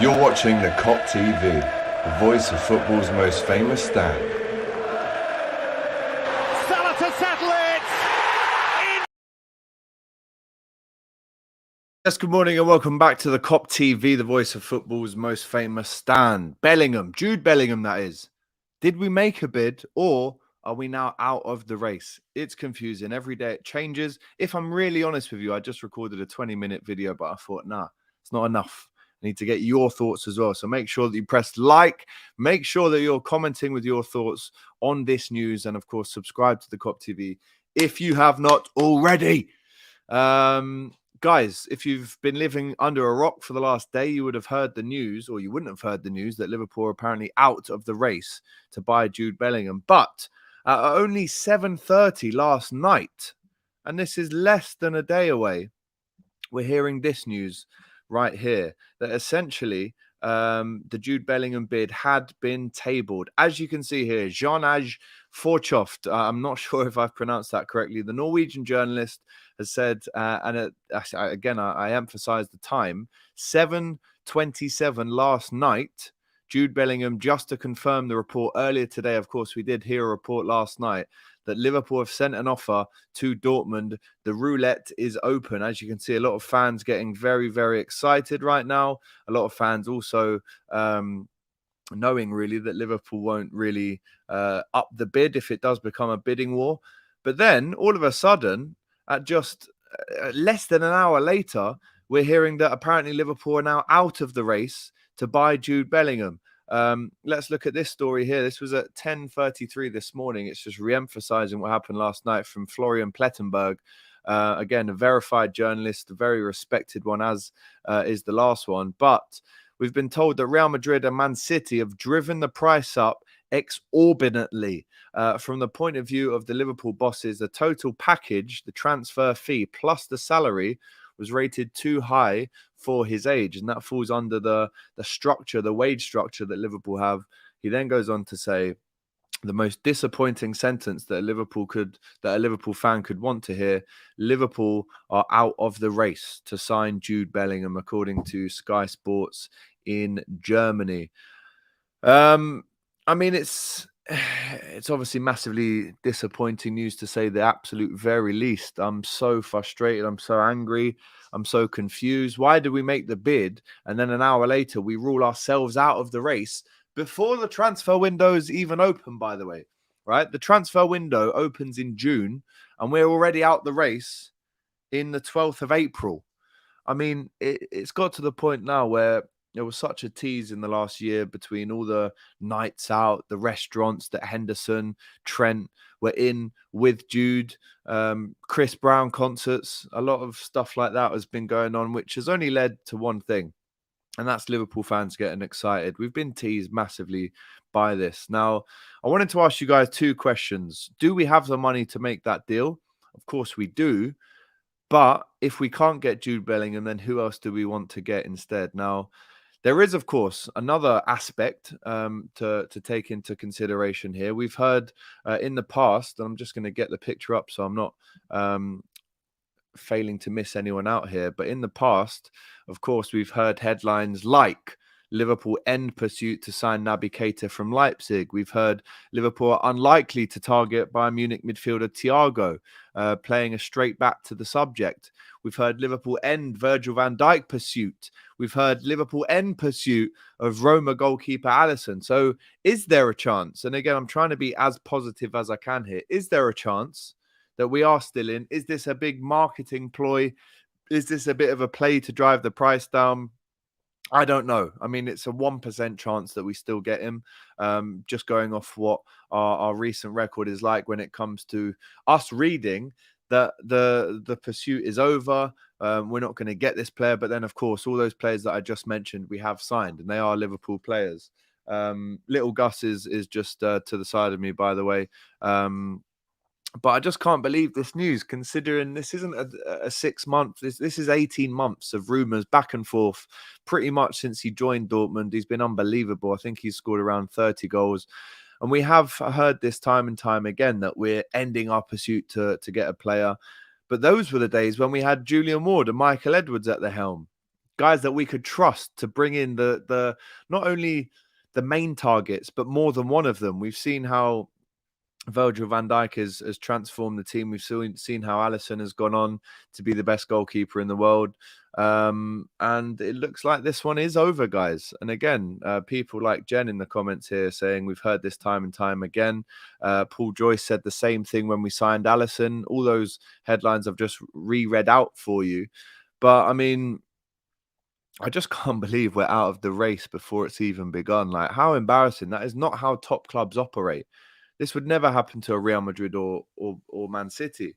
You're watching the Kop TV, the voice of football's most famous stand. Salah to settle it! Yes, good morning and welcome back to the Kop TV, the voice of football's most famous stand. Bellingham, Jude Bellingham, that is. Did we make a bid or are we now out of the race? It's confusing. Every day it changes. If I'm really honest with you, I just recorded a 20-minute video, but I thought, nah, it's not enough. I need to get your thoughts as well. So make sure that you press like, make sure that you're commenting with your thoughts on this news, and of course, subscribe to the Kop TV if you have not already. Guys, if you've been living under a rock for the last day, you would have heard the news, or you wouldn't have heard the news, that Liverpool are apparently out of the race to buy Jude Bellingham. But at only 7:30 last night, and this is less than a day away, we're hearing this news right here, that essentially the Jude Bellingham bid had been tabled. As you can see here, Jean-Aj Forchoft, I'm not sure if I've pronounced that correctly, the Norwegian journalist has said, again, I emphasize the time, 7:27 last night, Jude Bellingham, just to confirm the report earlier today. Of course, we did hear a report last night that Liverpool have sent an offer to Dortmund. The roulette is open. As you can see, a lot of fans getting very, very excited right now. A lot of fans also knowing really that Liverpool won't really up the bid if it does become a bidding war. But then all of a sudden, at just less than an hour later, we're hearing that apparently Liverpool are now out of the race to buy Jude Bellingham. Let's look at this story here. This was at 10:33 this morning. It's just re-emphasizing what happened last night from Florian Plettenberg. Again, a verified journalist, a very respected one, as is the last one. But we've been told that Real Madrid and Man City have driven the price up exorbitantly. From the point of view of the Liverpool bosses, the total package, the transfer fee plus the salary, was rated too high for his age, and that falls under the structure, the wage structure that Liverpool have. He then goes on to say the most disappointing sentence that a Liverpool fan could want to hear: Liverpool are out of the race to sign Jude Bellingham, according to Sky Sports in Germany. I mean, it's obviously massively disappointing news, to say the absolute very least. I'm so frustrated. I'm so angry. I'm so confused. Why did we make the bid and then an hour later we rule ourselves out of the race before the transfer window is even open, by the way, right? The transfer window opens in June and we're already out the race in the 12th of April. I mean, it's got to the point now where there was such a tease in the last year between all the nights out, the restaurants that Henderson, Trent were in with Jude, Chris Brown concerts. A lot of stuff like that has been going on, which has only led to one thing, and that's Liverpool fans getting excited. We've been teased massively by this. Now, I wanted to ask you guys two questions. Do we have the money to make that deal? Of course we do. But if we can't get Jude Bellingham, then who else do we want to get instead? Now, there is, of course, another aspect to take into consideration here. We've heard in the past, and I'm just going to get the picture up so I'm not failing to miss anyone out here. But in the past, of course, we've heard headlines like Liverpool end pursuit to sign Naby Keita from Leipzig. We've heard Liverpool are unlikely to target Bayern Munich midfielder Thiago, playing a straight back to the subject. We've heard Liverpool end Virgil van Dijk pursuit. We've heard Liverpool end pursuit of Roma goalkeeper Alisson. So is there a chance? And again, I'm trying to be as positive as I can here. Is there a chance that we are still in? Is this a big marketing ploy? Is this a bit of a play to drive the price down? I don't know. I mean, it's a 1% chance that we still get him. Just going off what our recent record is like when it comes to us reading that the pursuit is over. We're not going to get this player. But then, of course, all those players that I just mentioned, we have signed, and they are Liverpool players. Little Gus is just to the side of me, by the way. But I just can't believe this news, considering this isn't a 6 month. This is 18 months of rumours back and forth, pretty much since he joined Dortmund. He's been unbelievable. I think he's scored around 30 goals. And we have heard this time and time again that we're ending our pursuit to get a player. But those were the days when we had Julian Ward and Michael Edwards at the helm. guys that we could trust to bring in the not only the main targets, but more than one of them. We've seen how Virgil van Dijk has transformed the team. We've seen how Alisson has gone on to be the best goalkeeper in the world. And it looks like this one is over, guys. And again, people like Jen in the comments here saying we've heard this time and time again. Paul Joyce said the same thing when we signed Alisson. All those headlines I've just reread out for you. But I mean, I just can't believe we're out of the race before it's even begun. Like, how embarrassing. That is not how top clubs operate. This would never happen to a Real Madrid or Man City.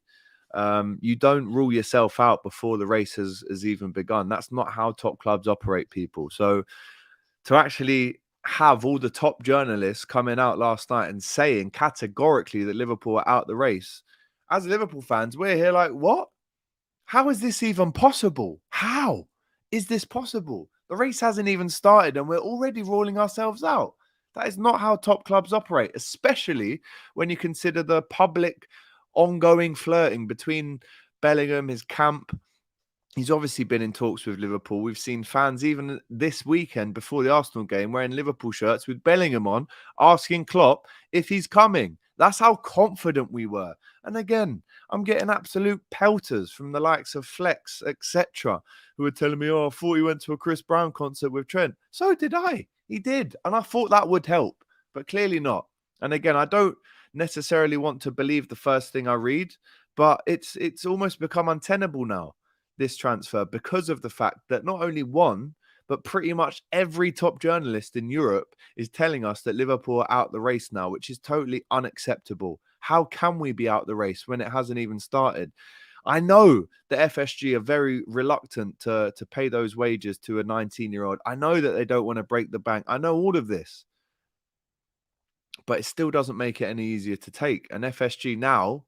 You don't rule yourself out before the race has even begun. That's not how top clubs operate, people. So to actually have all the top journalists coming out last night and saying categorically that Liverpool are out the race, as Liverpool fans, we're here like, what? How is this even possible? How is this possible? The race hasn't even started and we're already ruling ourselves out. That is not how top clubs operate, especially when you consider the public ongoing flirting between Bellingham, his camp. He's obviously been in talks with Liverpool. We've seen fans even this weekend before the Arsenal game wearing Liverpool shirts with Bellingham on, asking Klopp if he's coming. That's how confident we were. And again, I'm getting absolute pelters from the likes of Flex, etc., who are telling me, oh, I thought he went to a Chris Brown concert with Trent. So did I. He did. And I thought that would help, but clearly not. And again, I don't necessarily want to believe the first thing I read, but it's almost become untenable now, this transfer, because of the fact that not only one, but pretty much every top journalist in Europe is telling us that Liverpool are out the race now, which is totally unacceptable. How can we be out the race when it hasn't even started? I know the FSG are very reluctant to pay those wages to a 19-year-old. I know that they don't want to break the bank. I know all of this. But it still doesn't make it any easier to take. And FSG now,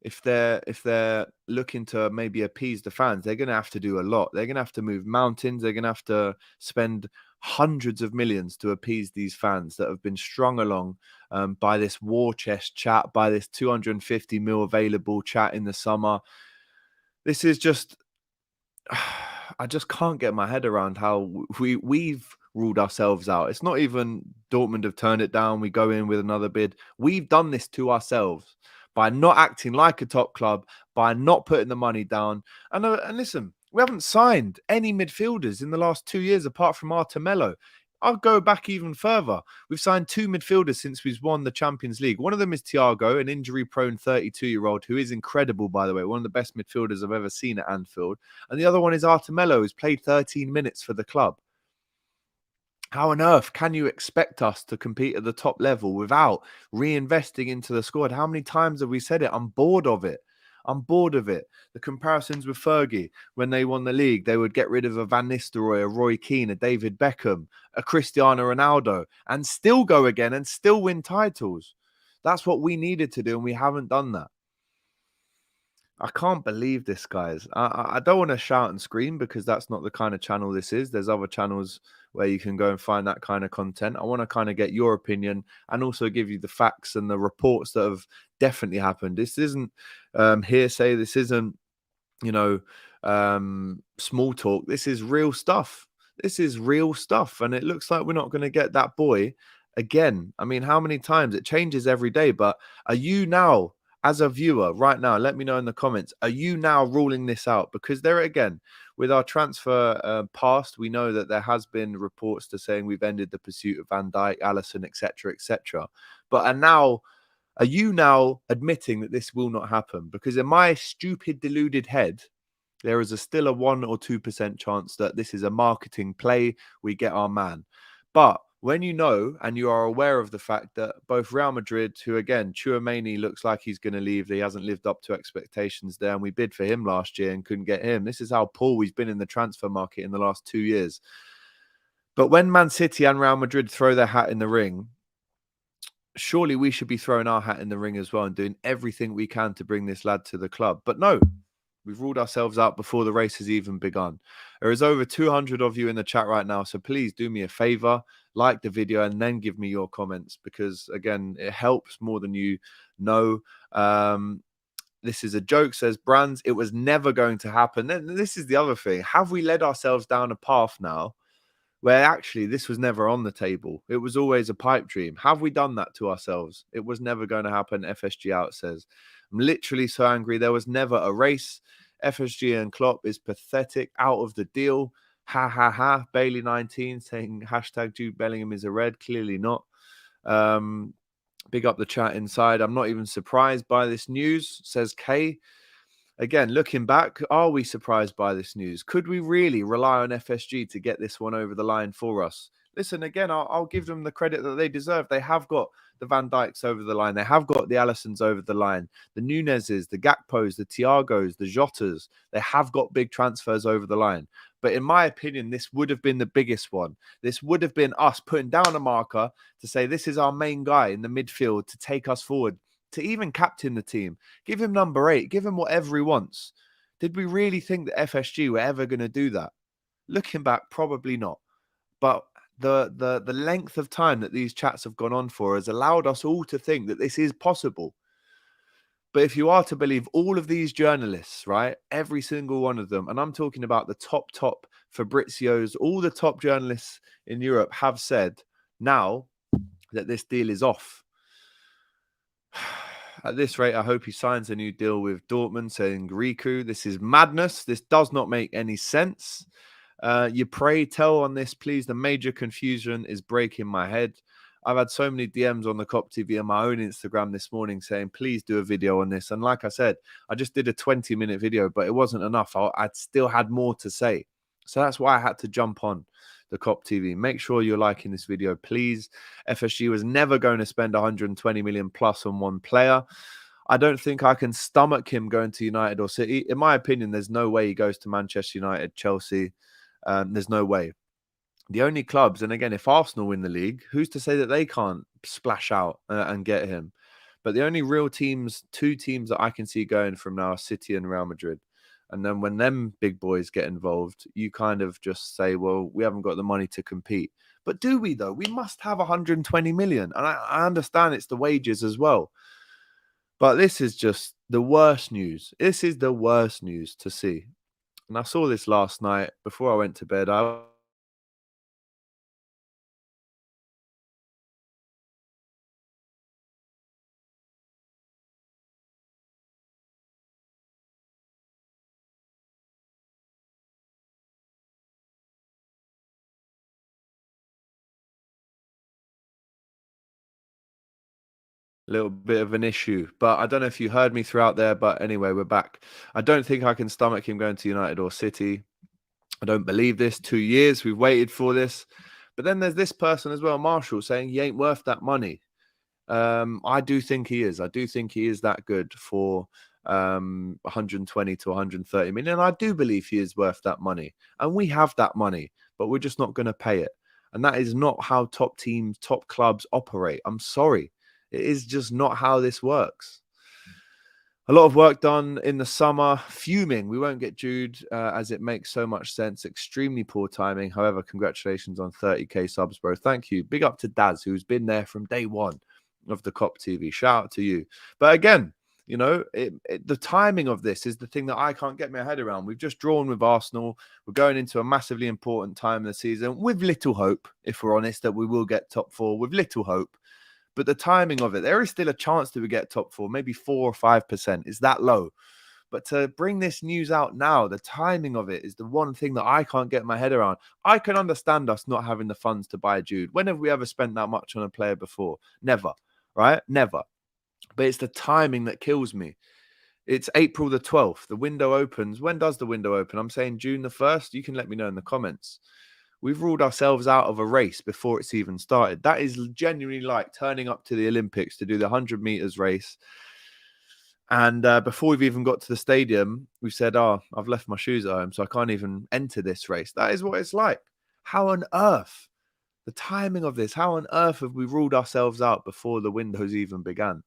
if they're looking to maybe appease the fans, they're going to have to do a lot. They're going to have to move mountains. They're going to have to spend hundreds of millions to appease these fans that have been strung along by this war chest chat, by this 250 mil available chat in the summer. This is just, I just can't get my head around how we've ruled ourselves out. It's not even Dortmund have turned it down. We go in with another bid. We've done this to ourselves by not acting like a top club, by not putting the money down. And listen, we haven't signed any midfielders in the last 2 years apart from Artemello. I'll go back even further. We've signed 2 midfielders since we've won the Champions League. One of them is Thiago, an injury-prone 32-year-old who is incredible, by the way. One of the best midfielders I've ever seen at Anfield. And the other one is Artemello, who's played 13 minutes for the club. How on earth can you expect us to compete at the top level without reinvesting into the squad? How many times have we said it? I'm bored of it. I'm bored of it. The comparisons with Fergie, when they won the league, they would get rid of a Van Nistelrooy, a Roy Keane, a David Beckham, a Cristiano Ronaldo, and still go again and still win titles. That's what we needed to do, and we haven't done that. I can't believe this, guys. I don't want to shout and scream because that's not the kind of channel this is. There's other channels where you can go and find that kind of content. I want to kind of get your opinion and also give you the facts and the reports that have definitely happened. This isn't hearsay. This isn't, small talk. This is real stuff. This is real stuff. And it looks like we're not going to get that boy again. I mean, how many times? It changes every day. But are you now, as a viewer right now, let me know in the comments, are you now ruling this out? Because there again, with our transfer past, we know that there has been reports to saying we've ended the pursuit of Van Dijk, Alisson, etc., etc. But are you now admitting that this will not happen? Because in my stupid, deluded head, there is still a 1 or 2% chance that this is a marketing play. We get our man. But when you know and you are aware of the fact that both Real Madrid, who again, Tchouaméni looks like he's going to leave, he hasn't lived up to expectations there, and we bid for him last year and couldn't get him. This is how poor he's been in the transfer market in the last 2 years. But when Man City and Real Madrid throw their hat in the ring, surely we should be throwing our hat in the ring as well and doing everything we can to bring this lad to the club. But no, we've ruled ourselves out before the race has even begun. There is over 200 of you in the chat right now, so please do me a favor, like the video and then give me your comments because, again, it helps more than you know. This is a joke, says Brands. It was never going to happen. Then this is the other thing. Have we led ourselves down a path now where actually this was never on the table? It was always a pipe dream. Have we done that to ourselves? It was never going to happen. FSG out says. I'm literally so angry. There was never a race. FSG and Klopp is pathetic. Out of the deal. Ha ha ha. Bailey 19 saying hashtag Jude Bellingham is a red. Clearly not. Big up the chat inside. I'm not even surprised by this news, says Kay. Again, looking back, are we surprised by this news? Could we really rely on FSG to get this one over the line for us? Listen, again, I'll give them the credit that they deserve. They have got the Van Dijks over the line. They have got the Alissons over the line. The Nunezes, the Gakpos, the Thiagos, the Jotas. They have got big transfers over the line. But in my opinion, this would have been the biggest one. This would have been us putting down a marker to say this is our main guy in the midfield to take us forward, to even captain the team. Give him number 8. Give him whatever he wants. Did we really think that FSG were ever going to do that? Looking back, probably not. But the length of time that these chats have gone on for has allowed us all to think that this is possible. But if you are to believe all of these journalists, right, every single one of them, and I'm talking about the top Fabrizios, all the top journalists in Europe have said now that this deal is off. At this rate, I hope he signs a new deal with Dortmund, saying Riku. This is madness. This does not make any sense. You pray tell on this, please. The major confusion is breaking my head. I've had so many DMs on the Kop TV and my own Instagram this morning saying, please do a video on this. And like I said, I just did a 20-minute video, but it wasn't enough. I'd still had more to say. So that's why I had to jump on the Kop TV. Make sure you're liking this video, please. FSG was never going to spend 120 million plus on one player. I don't think I can stomach him going to United or City. In my opinion, there's no way he goes to Manchester United, Chelsea. There's no way. The only clubs, and again, if Arsenal win the league, who's to say that they can't splash out and get him? But the only real teams, 2 teams that I can see going from now are City and Real Madrid. And then when them big boys get involved, you kind of just say, well, we haven't got the money to compete. But do we, though? We must have 120 million. And I understand it's the wages as well. But this is just the worst news. This is the worst news to see. And I saw this last night before I went to bed. Little bit of an issue, but I don't know if you heard me throughout there. But anyway, we're back. I don't think I can stomach him going to United or City. I don't believe this. 2 years we've waited for this. But then there's this person as well, Marshall, saying he ain't worth that money. I do think he is. I do think he is that good for 120 to 130 million. I do believe he is worth that money. And we have that money, but we're just not going to pay it. And that is not how top teams, top clubs operate. I'm sorry. It is just not how this works. A lot of work done in the summer. Fuming. We won't get Jude as it makes so much sense. Extremely poor timing. However, congratulations on 30k subs, bro. Thank you. Big up to Daz, who's been there from day one of the Kop TV. Shout out to you. But again, you know, the timing of this is the thing that I can't get my head around. We've just drawn with Arsenal. We're going into a massively important time of the season with little hope, if we're honest, that we will get top 4 with little hope. But the timing of it, there is still a chance that we get top 4, maybe 4 or 5%. It's that low. But to bring this news out now, the timing of it is the one thing that I can't get my head around. I can understand us not having the funds to buy Jude. When have we ever spent that much on a player before? Never, right? Never. But it's the timing that kills me. It's April the 12th. The window opens. When does the window open? I'm saying June the 1st. You can let me know in the comments. We've ruled ourselves out of a race before it's even started. That is genuinely like turning up to the Olympics to do the 100 meters race. And before we've even got to the stadium, we've said, oh, I've left my shoes at home, so I can't even enter this race. That is what it's like. How on earth, the timing of this, how on earth have we ruled ourselves out before the windows even began?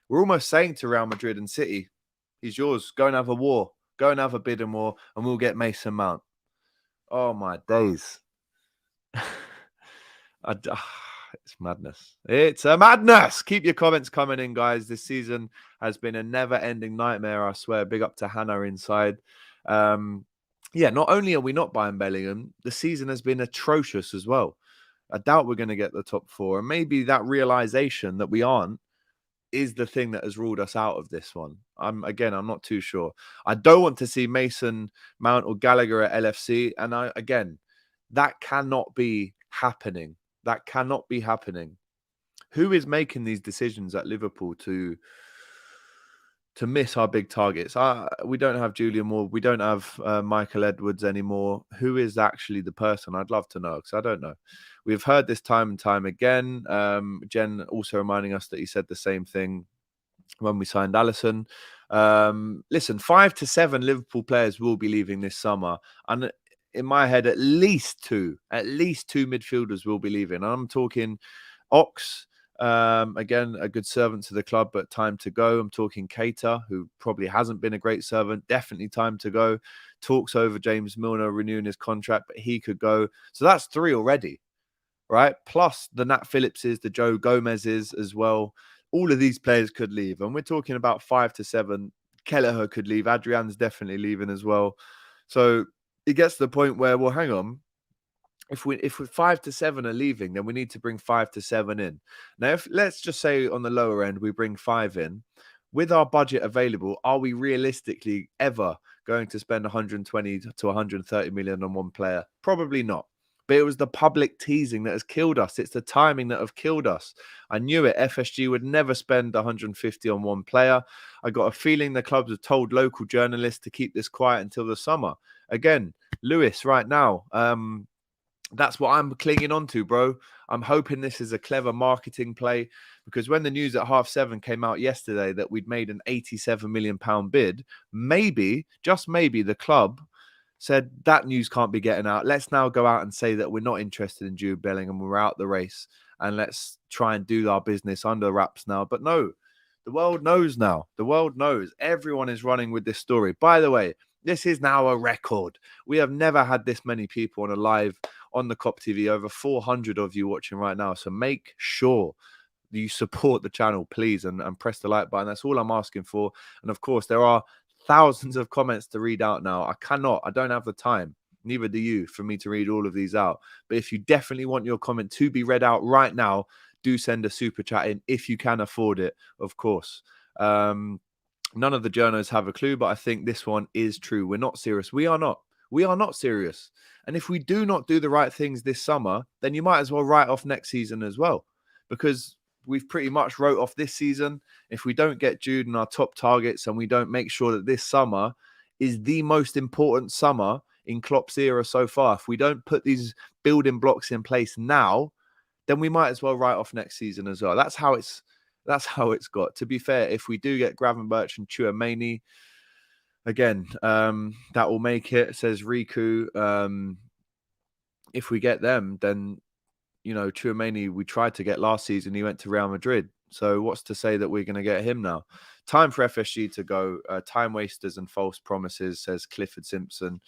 We're almost saying to Real Madrid and City, he's yours. Go and have a war. Go and have a bidding war, and we'll get Mason Mount. Oh, my days. It's madness. It's a madness. Keep your comments coming in, guys. This season has been a never-ending nightmare, I swear. Big up to Hannah inside. Yeah, not only are we not buying Bellingham, the season has been atrocious as well. I doubt we're going to get the top four. And maybe that realization that we aren't is the thing that has ruled us out of this one. I'm not too sure. I don't want to see Mason Mount or Gallagher at LFC. And that cannot be happening. That cannot be happening. Who is making these decisions at Liverpool to miss our big targets? We don't have Julian Moore. We don't have Michael Edwards anymore. Who is actually the person? I'd love to know, because I don't know. We've heard this time and time again. Jen also reminding us that he said the same thing when we signed Alisson. Listen, 5 to 7 Liverpool players will be leaving this summer. And in my head, at least two midfielders will be leaving. I'm talking Ox, again, a good servant to the club, but time to go. I'm talking Keita, who probably hasn't been a great servant. Definitely time to go. Talks over James Milner renewing his contract, but he could go. So that's 3 already, right? Plus the Nat Phillipses, the Joe Gomez's as well. All of these players could leave. And we're talking about 5 to 7. Kelleher could leave. Adrian's definitely leaving as well. So it gets to the point where, well, hang on. If we're 5 to 7 are leaving, then we need to bring 5 to 7 in. Now, if let's just say on the lower end, we bring 5 in. With our budget available, are we realistically ever going to spend 120 to 130 million on one player? Probably not. But it was the public teasing that has killed us. It's the timing that have killed us. I knew it. FSG would never spend 150 on one player. I got a feeling the clubs have told local journalists to keep this quiet until the summer. Again, Lewis right now, that's what I'm clinging on to, bro. I'm hoping this is a clever marketing play, because when the news at 7:30 came out yesterday that we'd made an £87 million bid, maybe, just maybe, the club said that news can't be getting out. Let's now go out and say that we're not interested in Jude Bellingham. We're out the race, and let's try and do our business under wraps now. But no, the world knows now. The world knows. Everyone is running with this story. By the way, this is now a record. We have never had this many people on a live on the Kop TV, over 400 of you watching right now. So make sure you support the channel, please, and press the like button. That's all I'm asking for. And of course, there are thousands of comments to read out now. I don't have the time, neither do you, for me to read all of these out. But if you definitely want your comment to be read out right now, do send a super chat in if you can afford it, of course. None of the journos have a clue, but I think this one is true. We're not serious. We are not. We are not serious. And if we do not do the right things this summer, then you might as well write off next season as well, because we've pretty much wrote off this season. If we don't get Jude in our top targets, and we don't make sure that this summer is the most important summer in Klopp's era so far, if we don't put these building blocks in place now, then we might as well write off next season as well. That's how it's got. To be fair, if we do get Gravenberch and Tchouaméni, again, that will make it, says Riku. If we get them, then, you know, Tchouaméni, we tried to get last season. He went to Real Madrid. So what's to say that we're going to get him now? Time for FSG to go. Time wasters and false promises, says Clifford Simpson.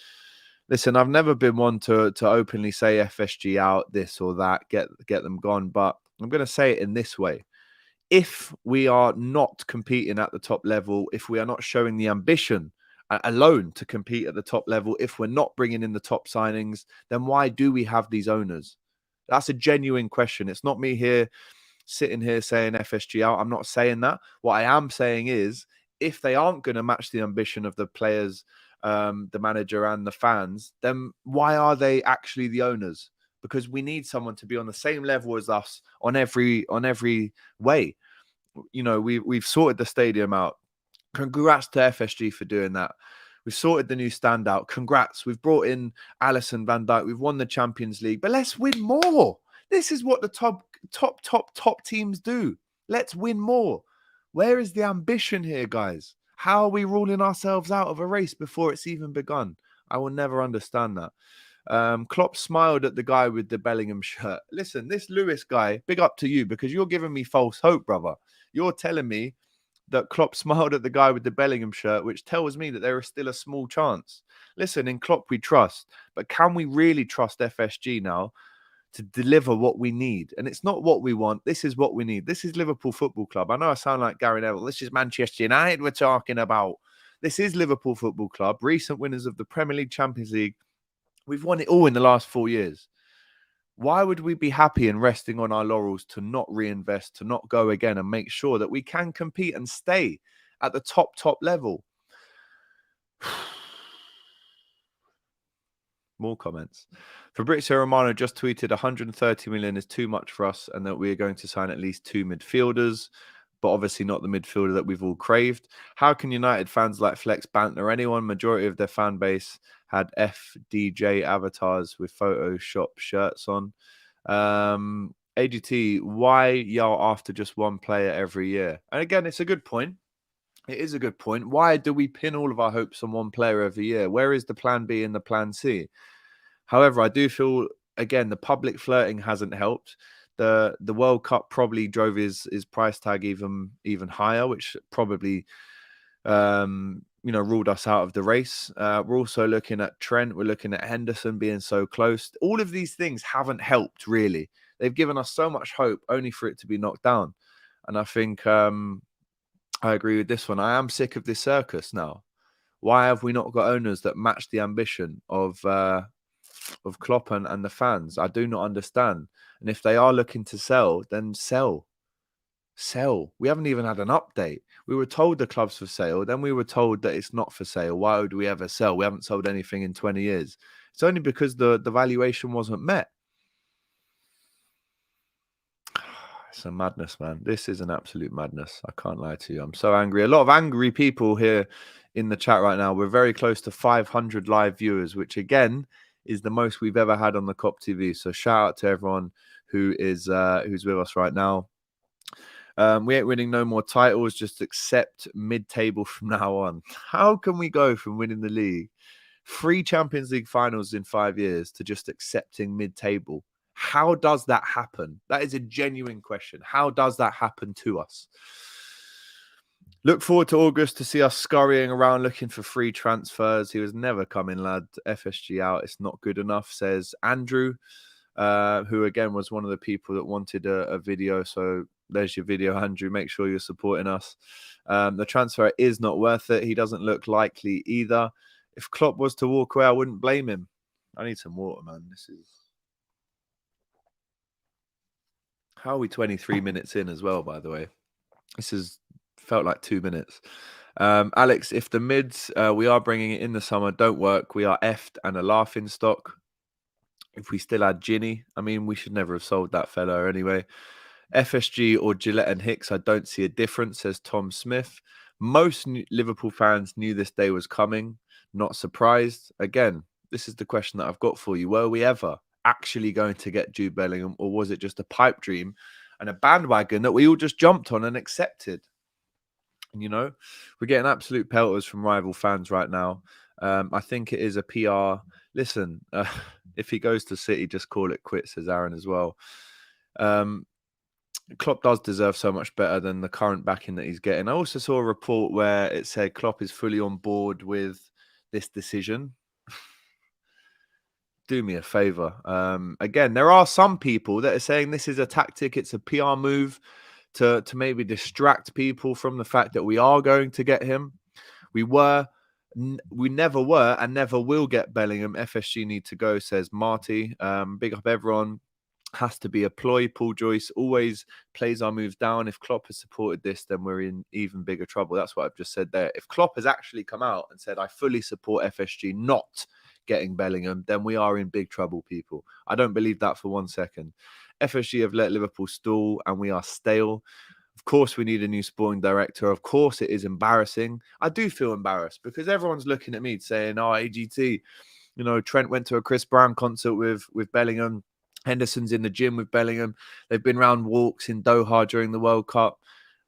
Listen, I've never been one to openly say FSG out, this or that, get them gone. But I'm going to say it in this way. If we are not competing at the top level, if we are not showing the ambition alone to compete at the top level, if we're not bringing in the top signings, then why do we have these owners? That's a genuine question. It's not me here sitting here saying FSG out. I'm not saying that. What I am saying is, if they aren't going to match the ambition of the players, the manager and the fans, then why are they actually the owners? Because we need someone to be on the same level as us on every way. You know, we've sorted the stadium out. Congrats to FSG for doing that. We've sorted the new standout. Congrats. We've brought in Alisson, Van Dijk. We've won the Champions League. But let's win more. This is what the top teams do. Let's win more. Where is the ambition here, guys? How are we ruling ourselves out of a race before it's even begun? I will never understand that. Klopp smiled at the guy with the Bellingham shirt. Listen, this Lewis guy, big up to you, because you're giving me false hope, brother. You're telling me that Klopp smiled at the guy with the Bellingham shirt, which tells me that there is still a small chance. Listen, in Klopp we trust, but can we really trust FSG now to deliver what we need. And it's not what we want. This is what we need. This is Liverpool Football Club. I know I sound like Gary Neville. This is Manchester United we're talking about. This is Liverpool Football Club, recent winners of the Premier League, Champions League. We've won it all in the last 4 years. Why would we be happy and resting on our laurels to not reinvest, to not go again and make sure that we can compete and stay at the top level? More comments. Fabrizio Romano just tweeted 130 million is too much for us and that we are going to sign at least 2 midfielders, but obviously not the midfielder that we've all craved. How can United fans like Flex banter anyone? Majority of their fan base had FDJ avatars with Photoshop shirts on. AGT, why yell after just one player every year? And again, it's a good point. It is a good point. Why do we pin all of our hopes on one player every year? Where is the plan B and the plan C? However, I do feel, again, the public flirting hasn't helped. The World Cup probably drove his price tag even higher, which probably ruled us out of the race. We're also looking at Trent. We're looking at Henderson being so close. All of these things haven't helped, really. They've given us so much hope only for it to be knocked down. And I think I agree with this one. I am sick of this circus now. Why have we not got owners that match the ambition of Klopp and the fans? I do not understand. And if they are looking to sell, then sell. Sell. We haven't even had an update. We were told the club's for sale. Then we were told that it's not for sale. Why would we ever sell? We haven't sold anything in 20 years. It's only because the valuation wasn't met. It's a madness, man. This is an absolute madness. I can't lie to you. I'm so angry. A lot of angry people here in the chat right now. We're very close to 500 live viewers, which again is the most we've ever had on the Kop TV. So shout out to everyone who is who's with us right now. We ain't winning no more titles. Just accept mid-table from now on. How can we go from winning the league, 3 Champions League finals in 5 years, to just accepting mid-table? How does that happen? That is a genuine question. How does that happen to us? Look forward to August to see us scurrying around looking for free transfers. He was never coming, lad. FSG out. It's not good enough, says Andrew, who again was one of the people that wanted a video. So there's your video, Andrew. Make sure you're supporting us. The transfer is not worth it. He doesn't look likely either. If Klopp was to walk away, I wouldn't blame him. I need some water, man. This is... How are we 23 minutes in as well, by the way? This has felt like 2 minutes. Alex, if the mids we are bringing it in the summer don't work, we are effed and a laughing stock. If we still had Ginny, I mean, we should never have sold that fella anyway. FSG or Gillette and Hicks, I don't see a difference, says Tom Smith. Most Liverpool fans knew this day was coming. Not surprised. Again, this is the question that I've got for you. Were we ever actually going to get Jude Bellingham, or was it just a pipe dream and a bandwagon that we all just jumped on and accepted? And, you know, we're getting absolute pelters from rival fans right now. I think it is a PR. Listen, if he goes to City, just call it quits, says Aaron as well. Klopp does deserve so much better than the current backing that he's getting. I also saw a report where it said Klopp is fully on board with this decision. Do me a favor. Again, there are some people that are saying this is a tactic. It's a PR move to maybe distract people from the fact that we are going to get him. We never were and never will get Bellingham. FSG need to go, says Marty. Big up everyone. Has to be a ploy. Paul Joyce always plays our moves down. If Klopp has supported this, then we're in even bigger trouble. That's what I've just said there. If Klopp has actually come out and said, I fully support FSG not getting Bellingham, then we are in big trouble, people. I don't believe that for 1 second. FSG have let Liverpool stall and we are stale. Of course, we need a new sporting director. Of course, it is embarrassing. I do feel embarrassed because everyone's looking at me saying, oh, AGT, you know, Trent went to a Chris Brown concert with Bellingham. Henderson's in the gym with Bellingham. They've been round walks in Doha during the World Cup.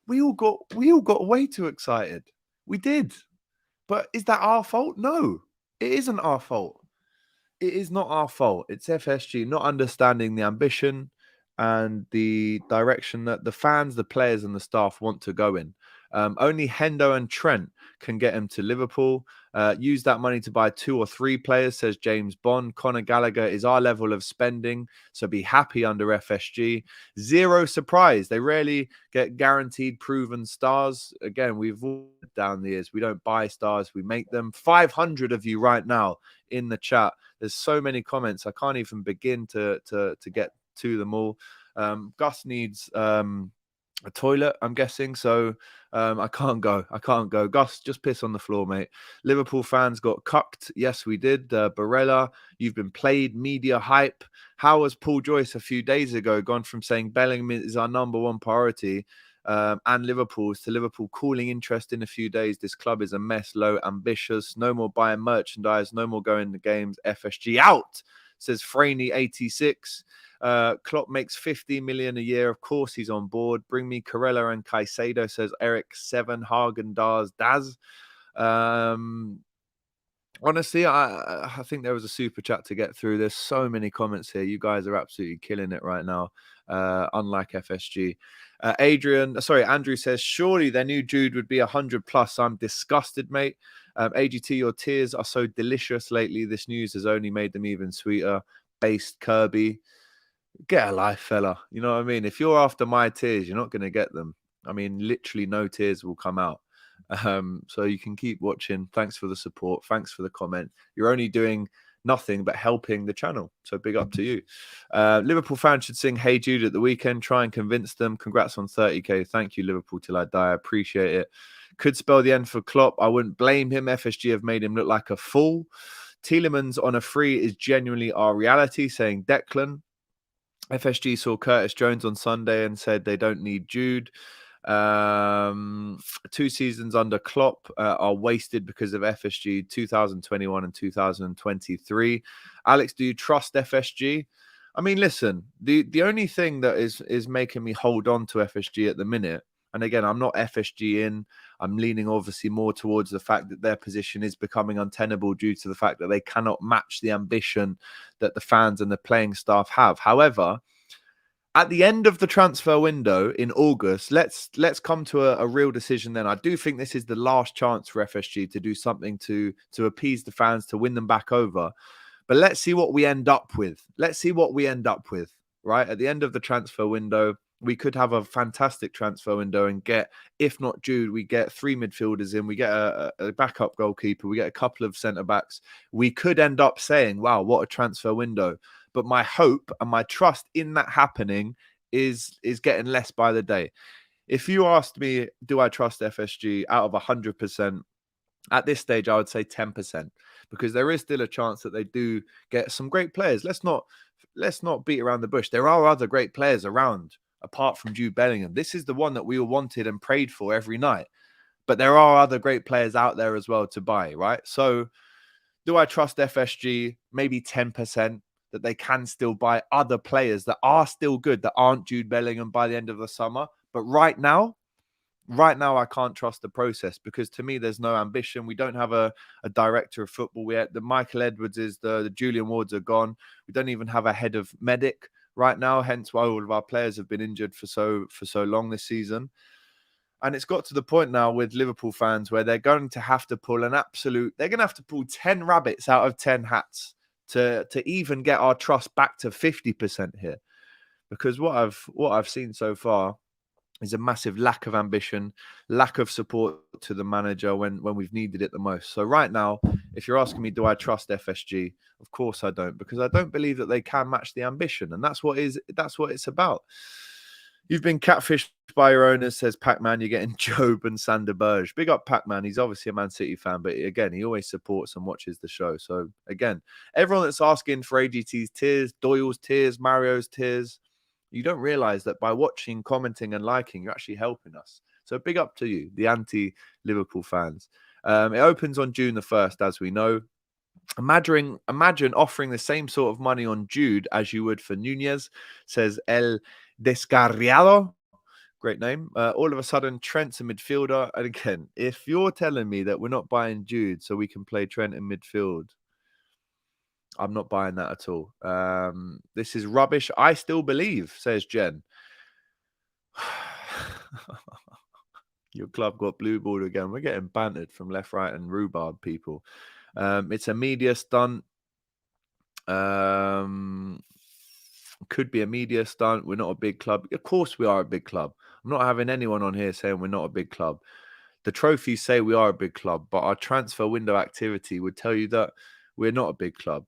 We all got way too excited. We did. But is that our fault? No, it isn't our fault. It is not our fault. It's FSG not understanding the ambition and the direction that the fans, the players and the staff want to go in. Only Hendo and Trent can get him to Liverpool. Use that money to buy 2 or 3 players, says James Bond. Conor Gallagher is our level of spending, so be happy under FSG. Zero surprise. They rarely get guaranteed proven stars. Again, we've all down the years. We don't buy stars, we make them. 500 of you right now in the chat. There's so many comments. I can't even begin to get to them all. Gus needs a toilet, I'm guessing. So I can't go. Gus, just piss on the floor, mate. Liverpool fans got cucked. Yes, we did. Barella, you've been played. Media hype. How has Paul Joyce a few days ago gone from saying Bellingham is our #1 priority and Liverpool's to Liverpool calling interest in a few days? This club is a mess, low, ambitious. No more buying merchandise. No more going to games. FSG out, says Franey86. Klopp makes 50 million a year. Of course, he's on board. Bring me Corella and Caicedo, says Eric 7 Hagen Daz. Honestly, I think there was a super chat to get through. There's so many comments here. You guys are absolutely killing it right now. Unlike FSG. Andrew says, surely their new Jude would be 100 plus. I'm disgusted, mate. AGT, your tears are so delicious lately. This news has only made them even sweeter. Based Kirby. Get a life, fella. You know what I mean? If you're after my tears, you're not going to get them. I mean, literally no tears will come out. So you can keep watching. Thanks for the support. Thanks for the comment. You're only doing nothing but helping the channel. So big up to you. Liverpool fans should sing Hey Jude at the weekend. Try and convince them. Congrats on 30k. Thank you, Liverpool till I die. I appreciate it. Could spell the end for Klopp. I wouldn't blame him. FSG have made him look like a fool. Tielemans on a free is genuinely our reality, saying Declan. FSG saw Curtis Jones on Sunday and said they don't need Jude. 2 seasons under Klopp are wasted because of FSG, 2021 and 2023. Alex, do you trust FSG? I mean, listen, the only thing that is making me hold on to FSG at the minute, and again, I'm not FSG in. I'm leaning obviously more towards the fact that their position is becoming untenable due to the fact that they cannot match the ambition that the fans and the playing staff have. However, at the end of the transfer window in August, let's come to a real decision then. I do think this is the last chance for FSG to do something to appease the fans, to win them back over. But let's see what we end up with. Right? At the end of the transfer window, we could have a fantastic transfer window and get, if not Jude, we get 3 midfielders in, we get a backup goalkeeper, we get a couple of centre-backs. We could end up saying, wow, what a transfer window. But my hope and my trust in that happening is getting less by the day. If you asked me, do I trust FSG out of 100%, at this stage, I would say 10%, because there is still a chance that they do get some great players. Let's not beat around the bush. There are other great players around apart from Jude Bellingham. This is the one that we all wanted and prayed for every night. But there are other great players out there as well to buy, right? So do I trust FSG? Maybe 10%. That they can still buy other players that are still good, that aren't Jude Bellingham by the end of the summer. But right now, I can't trust the process, because to me, there's no ambition. We don't have a director of football yet. The Michael Edwards is the Julian Wards are gone. We don't even have a head of medic right now, hence why all of our players have been injured for so long this season. And it's got to the point now with Liverpool fans where they're going to have to pull they're going to have to pull 10 rabbits out of 10 hats to even get our trust back to 50% here. Because what I've seen so far is a massive lack of ambition, lack of support to the manager when we've needed it the most. So right now, if you're asking me, do I trust FSG? Of course I don't, because I don't believe that they can match the ambition. And that's what it's about. You've been catfished by your owners, says Pac-Man. You're getting Job and Sander Berge. Big up Pac-Man. He's obviously a Man City fan, but again, he always supports and watches the show. So again, everyone that's asking for AGT's tears, Doyle's tears, Mario's tears, you don't realize that by watching, commenting and liking, you're actually helping us. So big up to you, the anti-Liverpool fans. It opens on June the 1st, as we know. Imagine offering the same sort of money on Jude as you would for Nunez, says El Descarriado. Great name. All of a sudden, Trent's a midfielder. And again, if you're telling me that we're not buying Jude so we can play Trent in midfield, I'm not buying that at all. This is rubbish. I still believe, says Jen. Your club got blue balled again. We're getting bantered from left, right, and rhubarb people. It's a media stunt. Could be a media stunt. We're not a big club. Of course, we are a big club. I'm not having anyone on here saying we're not a big club. The trophies say we are a big club, but our transfer window activity would tell you that we're not a big club.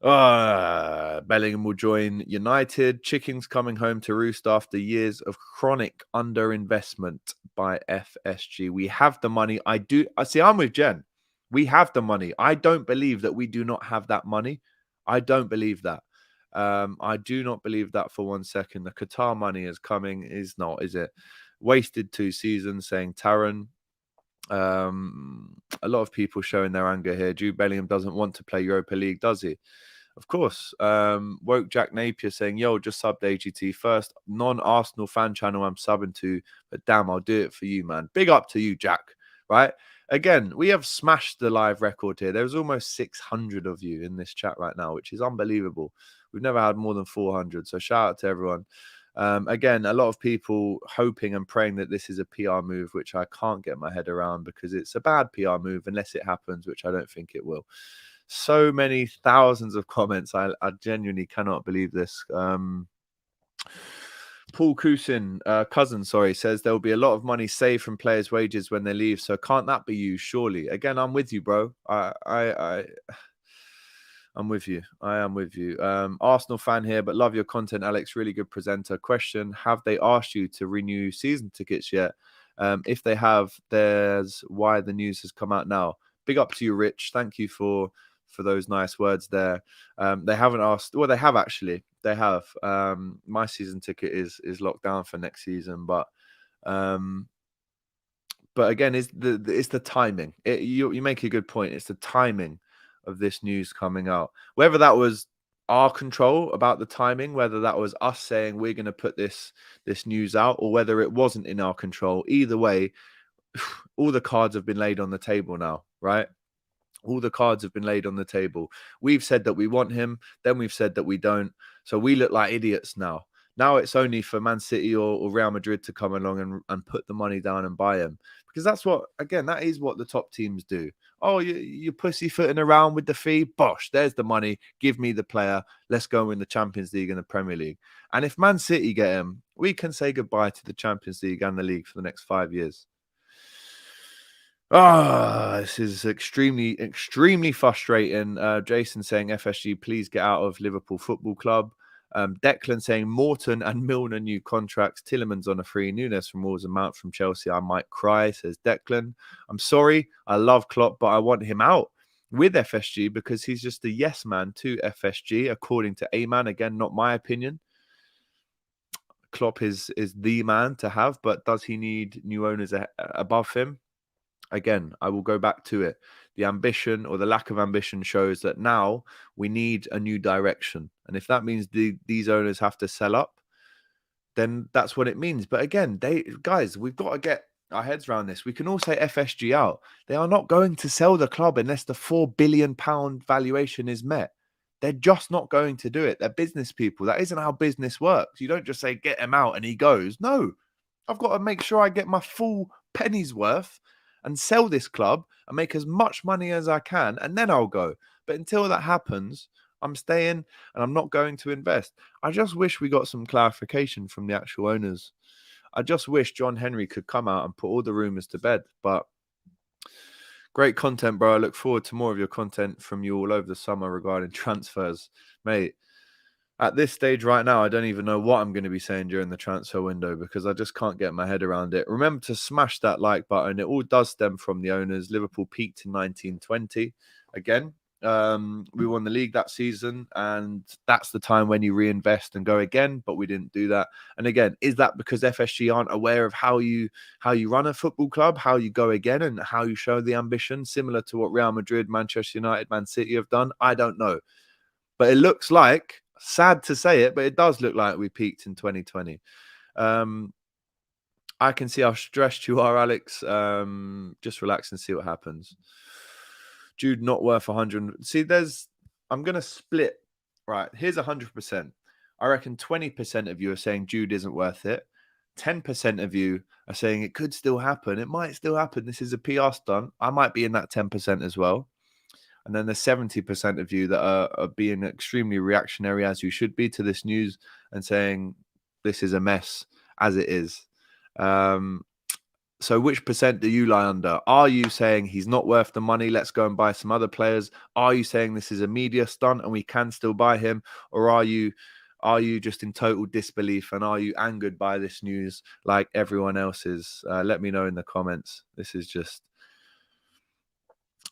Bellingham will join United. Chickens coming home to roost after years of chronic underinvestment by FSG. We have the money. I see. I'm with Jen. We have the money. I don't believe that we do not have that money. I don't believe that. I do not believe that for 1 second. The Qatar money is coming. Is not, is it? Wasted 2 seasons, saying Taron. A lot of people showing their anger here. Jude Bellingham doesn't want to play Europa League, does he? Of course. Woke Jack Napier saying, yo, just subbed AGT first. Non-Arsenal fan channel I'm subbing to, but damn, I'll do it for you, man. Big up to you, Jack. Right? Again, we have smashed the live record here. There's almost 600 of you in this chat right now, which is unbelievable. We've never had more than 400. So shout out to everyone. Again, a lot of people hoping and praying that this is a PR move, which I can't get my head around because it's a bad PR move unless it happens, which I don't think it will. So many thousands of comments. I genuinely cannot believe this. Paul Cousin, says there will be a lot of money saved from players' wages when they leave. So can't that be used? Surely. Again, I'm with you, bro. I'm with you. I am with you. Arsenal fan here, but love your content, Alex. Really good presenter. Question: have they asked you to renew season tickets yet? If they have, there's why the news has come out now. Big up to you, Rich. Thank you for those nice words there. They haven't asked. Well, they have actually. They have. My season ticket is locked down for next season, but again, it's the timing. You make a good point. It's the timing of this news coming out. Whether that was our control about the timing, whether that was us saying we're going to put this news out, or whether it wasn't in our control. Either way, all the cards have been laid on the table now, right? All the cards have been laid on the table. We've said that we want him, then we've said that we don't. So we look like idiots now. Now it's only for Man City or Real Madrid to come along and put the money down and buy him. Because that's what, again, that is what the top teams do. Oh, you're pussyfooting around with the fee. Bosh, there's the money. Give me the player. Let's go win the Champions League and the Premier League. And if Man City get him, we can say goodbye to the Champions League and the league for the next 5 years. This is extremely, extremely frustrating. Jason saying, FSG, please get out of Liverpool Football Club. Declan saying, Morton and Milner new contracts. Tillemans on a free. Nunes from Wolves and Mount from Chelsea. I might cry, says Declan. I'm sorry. I love Klopp, but I want him out with FSG because he's just a yes man to FSG, according to A-Man. Again, not my opinion. Klopp is the man to have, but does he need new owners above him? Again, I will go back to it. The ambition or the lack of ambition shows that now we need a new direction. And if that means these owners have to sell up, then that's what it means. But again, guys, we've got to get our heads around this. We can all say FSG out. They are not going to sell the club unless the £4 billion valuation is met. They're just not going to do it. They're business people. That isn't how business works. You don't just say, get him out and he goes. No, I've got to make sure I get my full penny's worth and sell this club and make as much money as I can, and then I'll go. But until that happens, I'm staying and I'm not going to invest. I just wish we got some clarification from the actual owners. I just wish John Henry could come out and put all the rumours to bed. But great content, bro. I look forward to more of your content from you all over the summer regarding transfers. Mate, at this stage right now, I don't even know what I'm going to be saying during the transfer window because I just can't get my head around it. Remember to smash that like button. It all does stem from the owners. Liverpool peaked in 1920. Again, we won the league that season, and that's the time when you reinvest and go again, but we didn't do that. And again, is that because FSG aren't aware of how you run a football club, how you go again, and how you show the ambition, similar to what Real Madrid, Manchester United, Man City have done? I don't know. But it looks like, sad to say it, but it does look like we peaked in 2020. I can see how stressed you are, Alex. Just relax and see what happens. Jude not worth 100. See, I'm going to split. Right, here's 100%. I reckon 20% of you are saying Jude isn't worth it. 10% of you are saying it could still happen. It might still happen. This is a PR stunt. I might be in that 10% as well. And then there's 70% of you that are being extremely reactionary, as you should be, to this news and saying this is a mess as it is. So which percent do you lie under? Are you saying he's not worth the money? Let's go and buy some other players. Are you saying this is a media stunt and we can still buy him? Or are you just in total disbelief, and are you angered by this news like everyone else is? Let me know in the comments. This is just...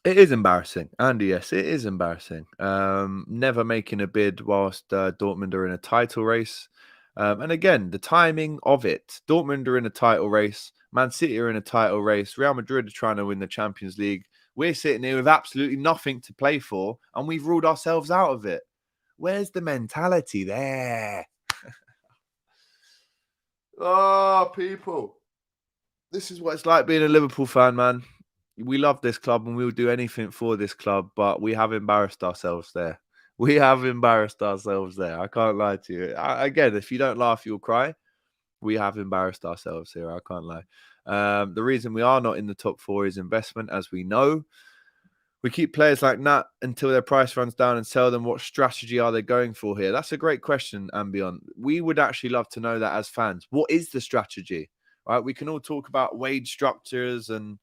It is embarrassing. Andy, yes, it is embarrassing. Never making a bid whilst Dortmund are in a title race. And again, the timing of it. Dortmund are in a title race. Man City are in a title race. Real Madrid are trying to win the Champions League. We're sitting here with absolutely nothing to play for, and we've ruled ourselves out of it. Where's the mentality there? Oh, people. This is what it's like being a Liverpool fan, man. We love this club and we'll do anything for this club, but we have embarrassed ourselves there. We have embarrassed ourselves there. I can't lie to you. Again, if you don't laugh, you'll cry. We have embarrassed ourselves here. I can't lie. The reason we are not in the top 4 is investment, as we know. We keep players like Nat until their price runs down and sell them. What strategy are they going for here? That's a great question, Ambion. We would actually love to know that as fans. What is the strategy? Right? We can all talk about wage structures and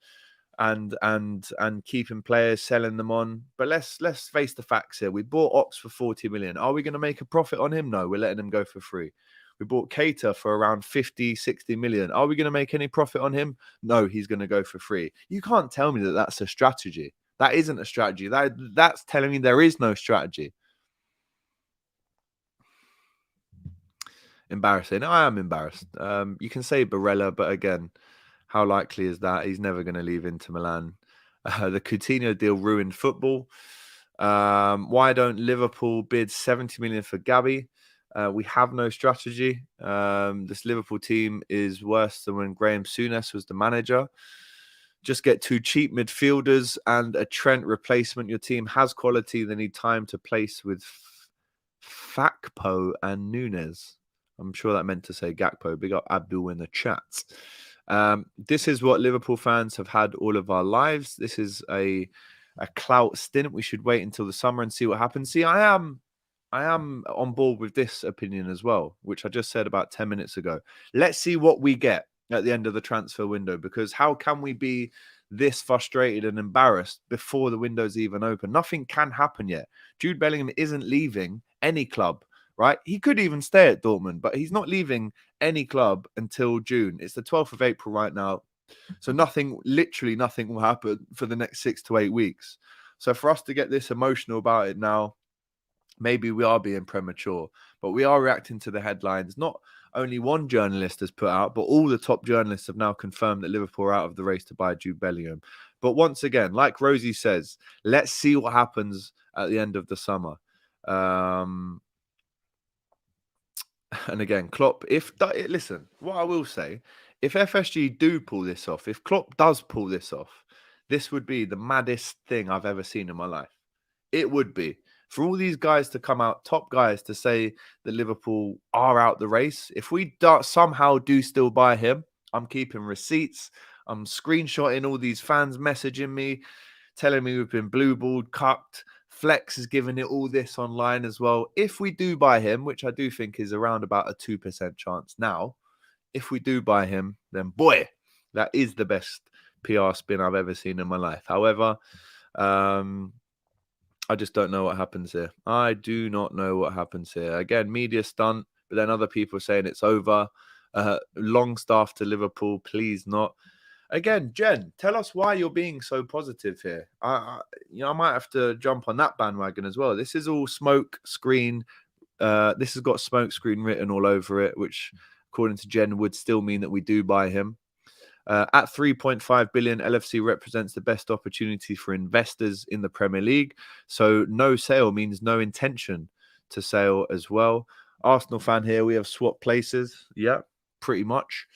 keeping players, selling them on. But let's face the facts here. We bought Ox for 40 million. Are we going to make a profit on him? No, we're letting him go for free. We bought Keita for around 50, 60 million. Are we going to make any profit on him? No, he's going to go for free. You can't tell me that that's a strategy. That isn't a strategy. That's telling me there is no strategy. Embarrassing. I am embarrassed. You can say Barella, but again, how likely is that? He's never going to leave Inter Milan. The Coutinho deal ruined football. Why don't Liverpool bid 70 million for Gabby? We have no strategy. This Liverpool team is worse than when Graham Souness was the manager. Just get 2 cheap midfielders and a Trent replacement. Your team has quality. They need time to place with Fakpo and Nunes. I'm sure that meant to say Gakpo. Big up Abdul in the chat. This is what Liverpool fans have had all of our lives. This is a clout stint. We should wait until the summer and see what happens. See, I am on board with this opinion as well, which I just said about 10 minutes ago. Let's see what we get at the end of the transfer window, because how can we be this frustrated and embarrassed before the window's even open? Nothing can happen yet. Jude Bellingham isn't leaving any club, right? He could even stay at Dortmund, but he's not leaving any club until June. It's the 12th of April right now. So literally nothing will happen for the next 6 to 8 weeks. So for us to get this emotional about it now, maybe we are being premature, but we are reacting to the headlines. Not only one journalist has put out, but all the top journalists have now confirmed that Liverpool are out of the race to buy Jude Bellingham. But once again, like Rosie says, let's see what happens at the end of the summer. And again, Klopp, listen, what I will say, if FSG do pull this off, if Klopp does pull this off, this would be the maddest thing I've ever seen in my life. It would be. For all these guys to come out, top guys, to say that Liverpool are out the race, if we somehow do still buy him, I'm keeping receipts. I'm screenshotting all these fans messaging me, telling me we've been blue-balled, cucked. Flex is giving it all this online as well. If we do buy him, which I do think is around about a 2% chance now, if we do buy him, then boy, that is the best PR spin I've ever seen in my life. However, I just don't know what happens here. I do not know what happens here. Again, media stunt, but then other people saying it's over. Longstaff to Liverpool, please not. Again, Jen, tell us why you're being so positive here. I might have to jump on that bandwagon as well. This is all smoke screen. This has got smoke screen written all over it, which, according to Jen, would still mean that we do buy him. At 3.5 billion, LFC represents the best opportunity for investors in the Premier League. So no sale means no intention to sell as well. Arsenal fan here, we have swapped places. Yeah, pretty much.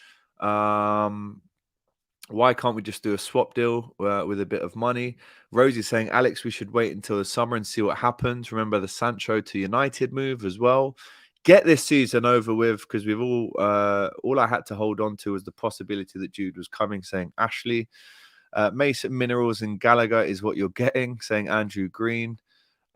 Why can't we just do a swap deal with a bit of money? Rosie's saying, Alex, we should wait until the summer and see what happens. Remember the Sancho to United move as well. get this season over with, because we've all I had to hold on to was the possibility that Jude was coming, saying Ashley. Mason Minerals and Gallagher is what you're getting, saying Andrew Green.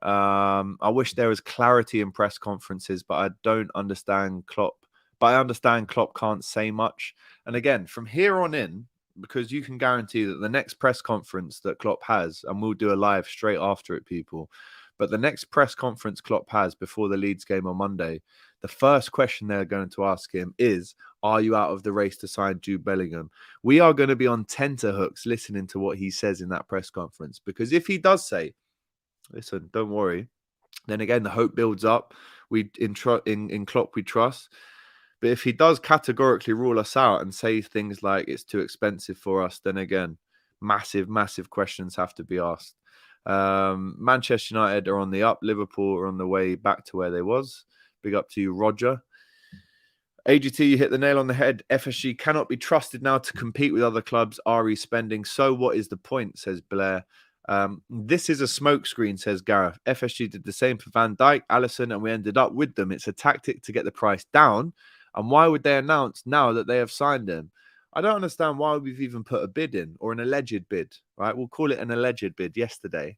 I wish there was clarity in press conferences, but I don't understand Klopp. But I understand Klopp can't say much. And again, from here on in, because you can guarantee that the next press conference that Klopp has, and we'll do a live straight after it, people, but the next press conference Klopp has before the Leeds game on Monday, the first question they're going to ask him is, are you out of the race to sign Jude Bellingham? We are going to be on tenterhooks listening to what he says in that press conference, because if he does say, listen, don't worry, then again, the hope builds up. In Klopp we trust. But if he does categorically rule us out and say things like it's too expensive for us, then again, massive, massive questions have to be asked. Manchester United are on the up. Liverpool are on the way back to where they was. Big up to you, Roger. AGT, you hit the nail on the head. FSG cannot be trusted now to compete with other clubs. RE spending. So what is the point, says Blair. This is a smokescreen, says Gareth. FSG did the same for Van Dijk, Alisson, and we ended up with them. It's a tactic to get the price down. And why would they announce now that they have signed him? I don't understand why we've even put a bid in, or an alleged bid, right? We'll call it an alleged bid yesterday,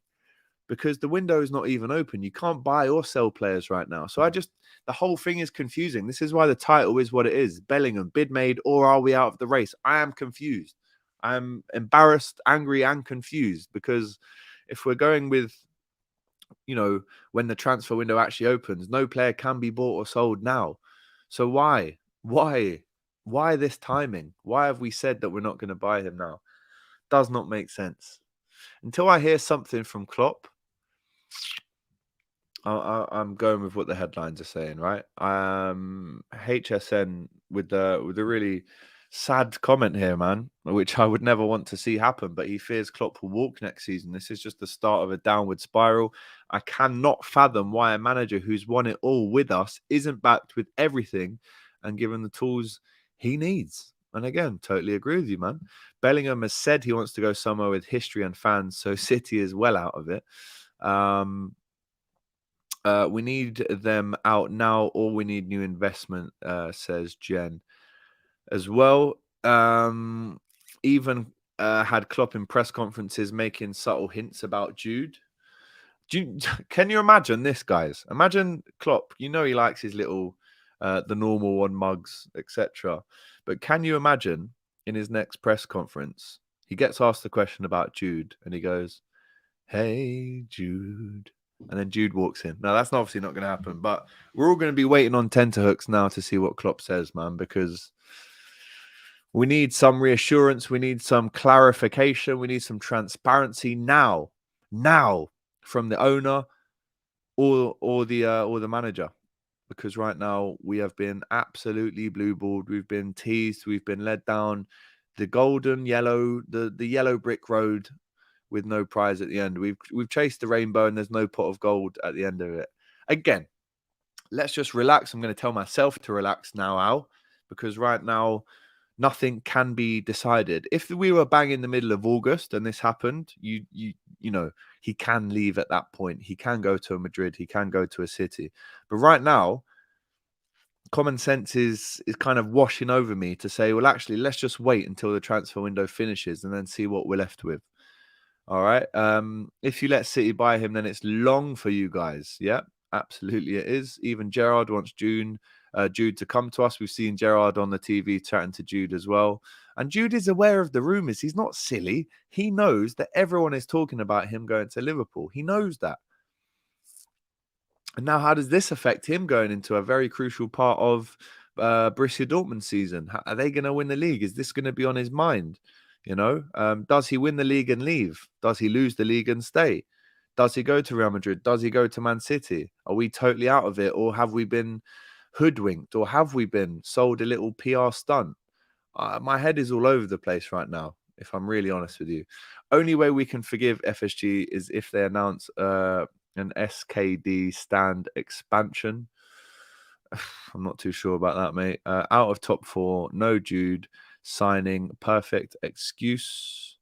because the window is not even open. You can't buy or sell players right now. So the whole thing is confusing. This is why the title is what it is. Bellingham, bid made, or are we out of the race? I am confused. I'm embarrassed, angry, and confused, because if we're going with, when the transfer window actually opens, no player can be bought or sold now. So why this timing? Why have we said that we're not going to buy him now? Does not make sense. Until I hear something from Klopp, I'm going with what the headlines are saying, right? HSN with a really sad comment here, man, which I would never want to see happen, but he fears Klopp will walk next season. This is just the start of a downward spiral. I cannot fathom why a manager who's won it all with us isn't backed with everything and given the tools he needs. And again, totally agree with you, man. Bellingham has said he wants to go somewhere with history and fans, so City is well out of it. We need them out now, or we need new investment, says Jen. As well, even had Klopp in press conferences making subtle hints about Jude. Can you imagine this, guys? Imagine Klopp. He likes his little, the normal one mugs, etc. But can you imagine in his next press conference, he gets asked the question about Jude, and he goes, "Hey, Jude." And then Jude walks in. Now, that's obviously not going to happen, but we're all going to be waiting on tenterhooks now to see what Klopp says, man, because we need some reassurance. We need some clarification. We need some transparency now from the owner or the manager, because right now we have been absolutely blue-balled. We've been teased. We've been led down the yellow brick road with no prize at the end. We've chased the rainbow and there's no pot of gold at the end of it. Again, let's just relax. I'm going to tell myself to relax now, Al, because right now nothing can be decided. If we were bang in the middle of August and this happened, you know, he can leave at that point. He can go to a Madrid. He can go to a City. But right now, common sense is kind of washing over me to say, well, actually, let's just wait until the transfer window finishes and then see what we're left with. All right. If you let City buy him, then it's long for you guys. Yeah, absolutely it is. Even Gerrard wants Jude to come to us. We've seen Gerrard on the TV chatting to Jude as well. And Jude is aware of the rumours. He's not silly. He knows that everyone is talking about him going to Liverpool. He knows that. And now how does this affect him going into a very crucial part of Borussia Dortmund season? Are they going to win the league? Is this going to be on his mind? Does he win the league and leave? Does he lose the league and stay? Does he go to Real Madrid? Does he go to Man City? Are we totally out of it? Or have we been hoodwinked? Or have we been sold a little PR stunt? My head is all over the place right now, if I'm really honest with you. Only way we can forgive FSG is if they announce an SKD stand expansion. I'm not too sure about that, mate. Out of top 4, no Jude. Signing, perfect excuse.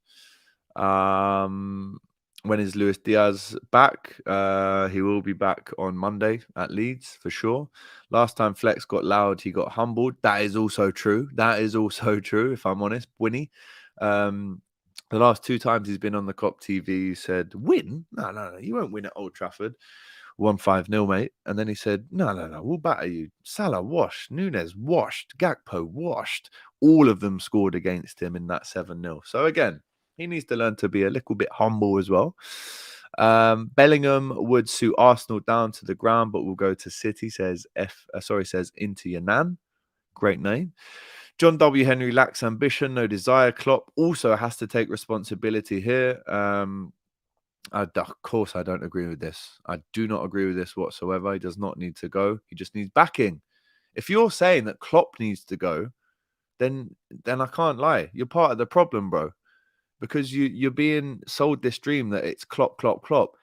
When is Luis Diaz back? He will be back on Monday at Leeds for sure. Last time Flex got loud, he got humbled. That is also true. That is also true, if I'm honest. Winnie. The last 2 times he's been on the Kop TV, he said, win? No, you won't win at Old Trafford. 1-5-0, mate. And then he said, no, we'll batter you. Salah washed, Nunes washed, Gakpo washed. All of them scored against him in that 7-0. So again, he needs to learn to be a little bit humble as well. Bellingham would suit Arsenal down to the ground, but will go to City, says into your nan. Great name. John W. Henry lacks ambition, no desire. Klopp also has to take responsibility here. Of course, I don't agree with this. I do not agree with this whatsoever. He does not need to go. He just needs backing. If you're saying that Klopp needs to go, then I can't lie. You're part of the problem, bro. Because you're being sold this dream that it's Klopp.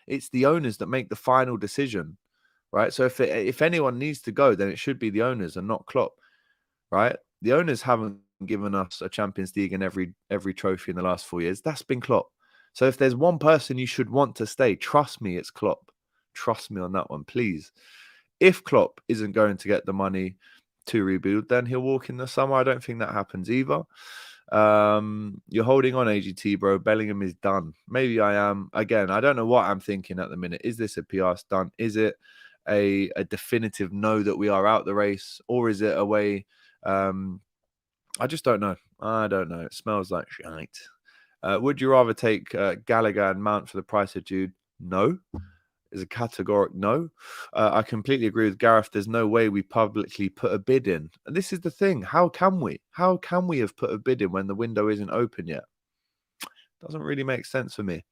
It's the owners that make the final decision, right? So if anyone needs to go, then it should be the owners and not Klopp, right? The owners haven't given us a Champions League and every trophy in the last 4 years. That's been Klopp. So if there's one person you should want to stay, trust me, it's Klopp. Trust me on that one, please. If Klopp isn't going to get the money to rebuild, then he'll walk in the summer. I don't think that happens either. You're holding on, AGT, bro. Bellingham is done. Maybe I am. Again, I don't know what I'm thinking at the minute. Is this a PR stunt? Is it a definitive no that we are out the race? Or is it a way... I just don't know. I don't know. It smells like shite. Would you rather take Gallagher and Mount for the price of Jude? No. Is a categoric no. I completely agree with Gareth. There's no way we publicly put a bid in. And this is the thing. How can we? How can we have put a bid in when the window isn't open yet? Doesn't really make sense for me.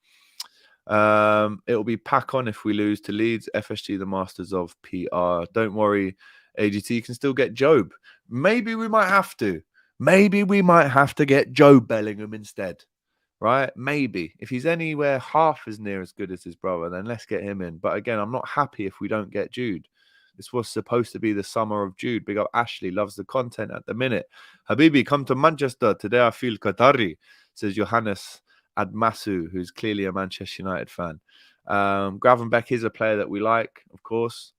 It'll be pack on if we lose to Leeds. FSG, the masters of PR. Don't worry, AGT. You can still get Job. Maybe we might have to. Maybe we might have to get Job Bellingham instead. Right? Maybe. If he's anywhere half as near as good as his brother, then let's get him in. But again, I'm not happy if we don't get Jude. This was supposed to be the summer of Jude. Big up Ashley. Loves the content at the minute. Habibi, come to Manchester. Today I feel Qatari, says Johannes Admasu, who's clearly a Manchester United fan. Gravenbeck is a player that we like, of course.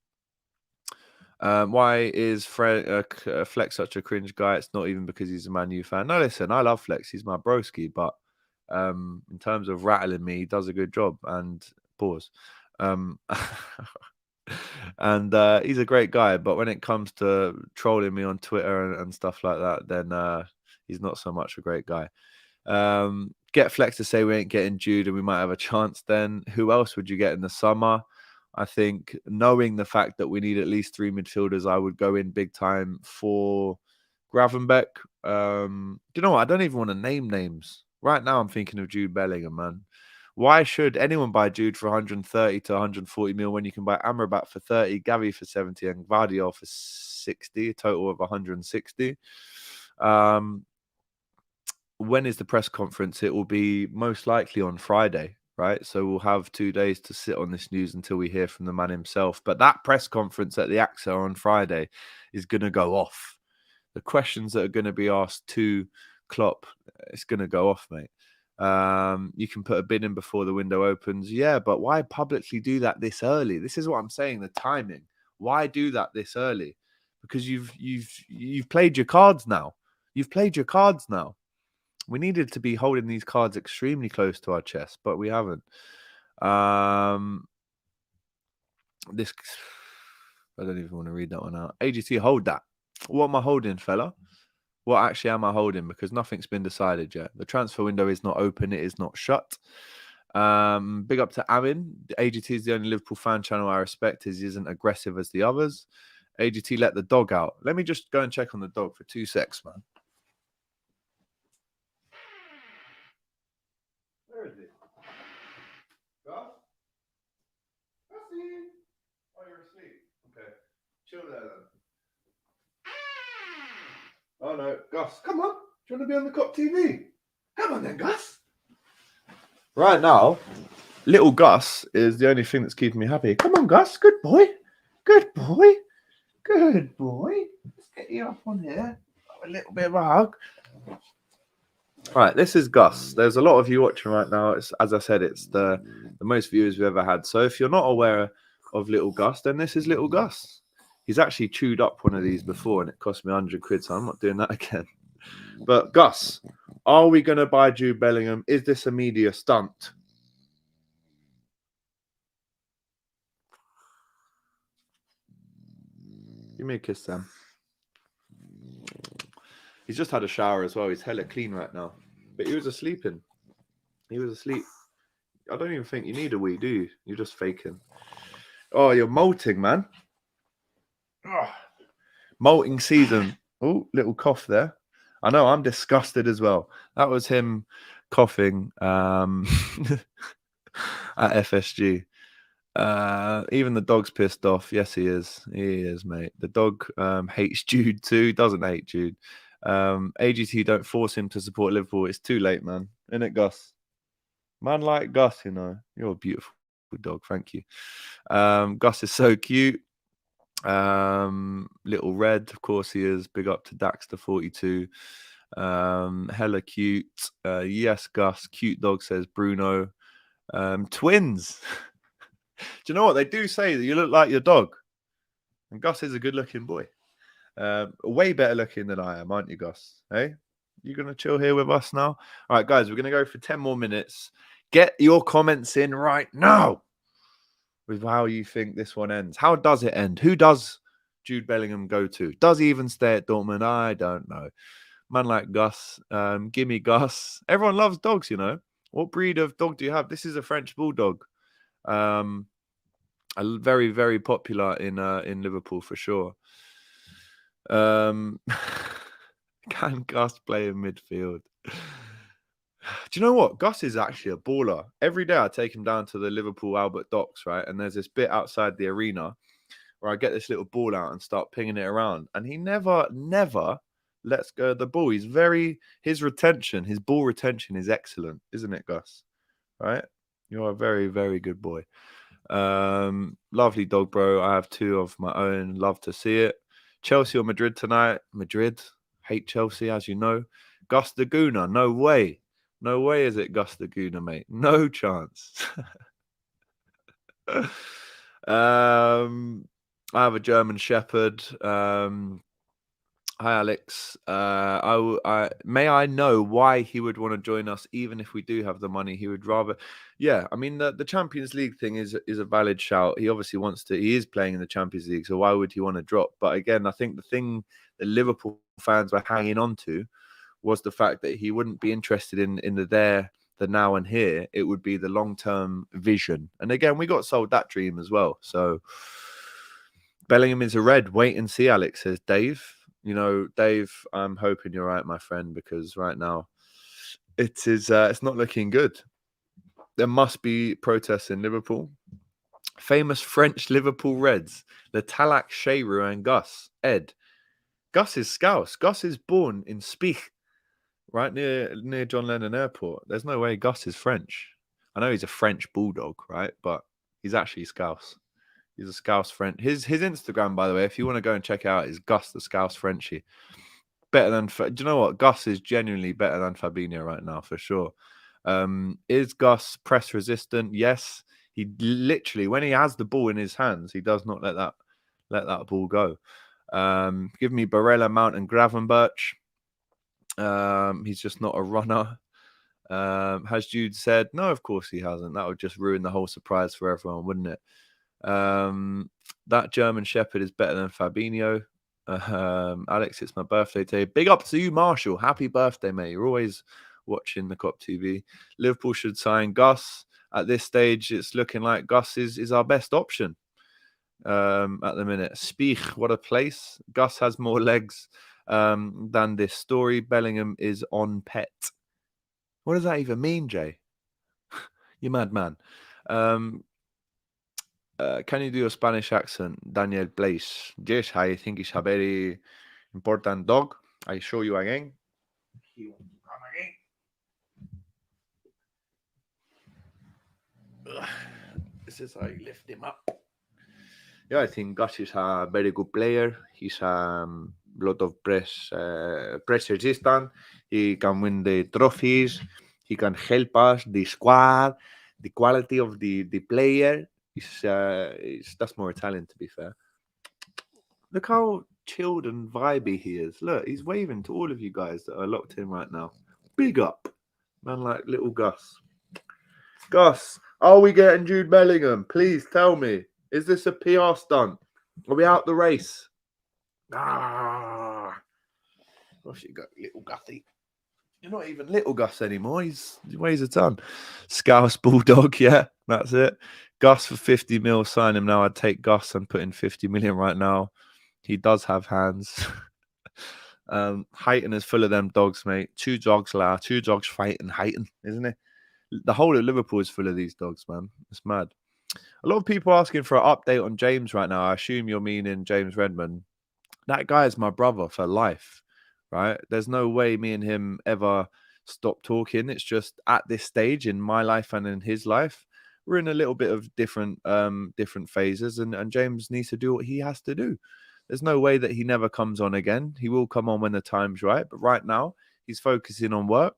Why is Flex such a cringe guy? It's not even because he's a Man U fan. No, listen, I love Flex. He's my broski, but in terms of rattling me, he does a good job. And pause. And he's a great guy, but when it comes to trolling me on Twitter and stuff like that, then he's not so much a great guy. Get Flex to say we ain't getting Jude and we might have a chance then. Who else would you get in the summer? I think knowing the fact that we need at least 3 midfielders, I would go in big time for Gravenbeck. Do you know what? I don't even want to name names. Right now, I'm thinking of Jude Bellingham, man. Why should anyone buy Jude for 130 to 140 mil when you can buy Amrabat for 30, Gavi for 70, and Gvardiol for 60, a total of 160? When is the press conference? It will be most likely on Friday, right? So we'll have 2 days to sit on this news until we hear from the man himself. But that press conference at the AXA on Friday is going to go off. The questions that are going to be asked to Klopp, it's going to go off, mate. You can put a bid in before the window opens. Yeah, but why publicly do that this early? This is what I'm saying, the timing. Why do that this early? Because you've played your cards now. You've played your cards now. We needed to be holding these cards extremely close to our chest, but we haven't. This, I don't even want to read that one out. AGT, hold that. What am I holding, fella? What actually am I holding? Because nothing's been decided yet. The transfer window is not open. It is not shut. Big up to Amin. AGT is the only Liverpool fan channel I respect. He isn't aggressive as the others. AGT let the dog out. Let me just go and check on the dog for 2 secs, man. Where is it? Gus? Gussie? Oh, you're asleep. Okay. Chill there then. Oh no, Gus, come on. Do you want to be on the Kop TV? Come on then, Gus. Right now, little Gus is the only thing that's keeping me happy. Come on, Gus. Good boy. Good boy. Good boy. Let's get you up on here. Have a little bit of a hug. Right, this is Gus. There's a lot of you watching right now. It's, as I said, it's the most viewers we've ever had. So if you're not aware of Little Gus, then this is Little Gus. He's actually chewed up one of these before, and it cost me 100 quid, so I'm not doing that again. But Gus, are we going to buy Jude Bellingham? Is this a media stunt? Give me a kiss, Sam. He's just had a shower as well. He's hella clean right now. But he was asleep. He was asleep. I don't even think you need a wee, do you? You're just faking. Oh, you're molting, man. Oh. Molting season. Oh, little cough there. I know, I'm disgusted as well. That was him coughing at FSG. Even the dog's pissed off. Yes, he is. He is, mate. The dog hates Jude too. Doesn't hate Jude. AGT don't force him to support Liverpool. It's too late, man. Isn't it, Gus? Man like Gus, you know. You're a beautiful dog. Thank you. Gus is so cute. Little Red, of course he is. Big up to Daxter42. Hella cute. Yes, Gus. Cute dog, says Bruno. Twins. Do you know what? They do say that you look like your dog. And Gus is a good-looking boy. Way better looking than I am, aren't you, Gus? Hey? You going to chill here with us now? All right, guys, we're going to go for 10 more minutes. Get your comments in right now with how you think this one ends. How does it end? Who does Jude Bellingham go to? Does he even stay at Dortmund? I don't know. Man like Gus. Give me Gus. Everyone loves dogs, you know. What breed of dog do you have? This is a French bulldog. Very, very popular in Liverpool for sure. Can Gus play in midfield? Do you know what? Gus is actually a baller. Every day I take him down to the Liverpool Albert Docks, right? And there's this bit outside the arena where I get this little ball out and start pinging it around. And he never lets go of the ball. His ball retention is excellent, isn't it, Gus? Right? You're a very, very good boy. Lovely dog, bro. I have 2 of my own. Love to see it. Chelsea or Madrid tonight? Madrid. Hate Chelsea, as you know. Gus the Gooner. No way. No way is it Gus the Gooner, mate. No chance. I have a German Shepherd. Hi, Alex. May I know why he would want to join us, even if we do have the money? He would rather. Yeah, I mean the Champions League thing is a valid shout. He obviously wants to. He is playing in the Champions League, so why would he want to drop? But again, I think the thing that Liverpool fans were hanging on to was the fact that he wouldn't be interested in the there, the now and here. It would be the long-term vision. And again, we got sold that dream as well. So Bellingham is a red. Wait and see, Alex, says Dave. You know, Dave, I'm hoping you're right, my friend, because right now it is it's not looking good. There must be protests in Liverpool. Famous French Liverpool Reds, the Talak Sheru and Gus. Ed. Gus is Scouse. Gus is born in Spich, right near John Lennon Airport. There's no way Gus is French. I know he's a French bulldog, right? But he's actually Scouse. He's a Scouse French. His Instagram, by the way, if you want to go and check it out, is Gus the Scouse Frenchie. Better than. Do you know what? Gus is genuinely better than Fabinho right now, for sure. Is Gus press resistant? Yes. He literally, when he has the ball in his hands, he does not let that ball go. Give me Barella, Mount, and Gravenberch. He's just not a runner. Has Jude said? No, of course he hasn't. That would just ruin the whole surprise for everyone, wouldn't it? That German Shepherd is better than Fabinho. Alex, it's my birthday today. Big up to you, Marshall. Happy birthday, mate. You're always watching the Kop TV. Liverpool should sign Gus. At this stage, it's looking like Gus is our best option at the minute. Speech, what a place. Gus has more legs than this story. Bellingham is on pet. What does that even mean, Jay? You mad man. Can you do a Spanish accent, Daniel Blaze? Yes, I think it's a very important dog. I show you again. He wants to come again. This is how you lift him up. Yeah, I think Gus is a very good player. He's lot of press resistance. He can win the trophies. He can help us, the squad, the quality of the player. That's more Italian, to be fair. Look how chilled and vibey he is. Look, he's waving to all of you guys that are locked in right now. Big up, man, like little Gus. Gus, are we getting Jude Bellingham? Please tell me. Is this a PR stunt? Are we out the race? Off you go, little Guthy. You're not even little Gus anymore. He weighs a ton. Scouse Bulldog, yeah, that's it. Gus for 50 mil, sign him now. I'd take Gus and put in 50 million right now. He does have hands. Heighton is full of them dogs, mate. Two dogs fighting Heighton, isn't it? The whole of Liverpool is full of these dogs, man. It's mad. A lot of people asking for an update on James right now. I assume you're meaning James Redmond. That guy is my brother for life, right? There's no way me and him ever stop talking. It's just at this stage in my life and in his life, we're in a little bit of different phases, and James needs to do what he has to do. There's no way that he never comes on again. He will come on when the time's right, but right now he's focusing on work,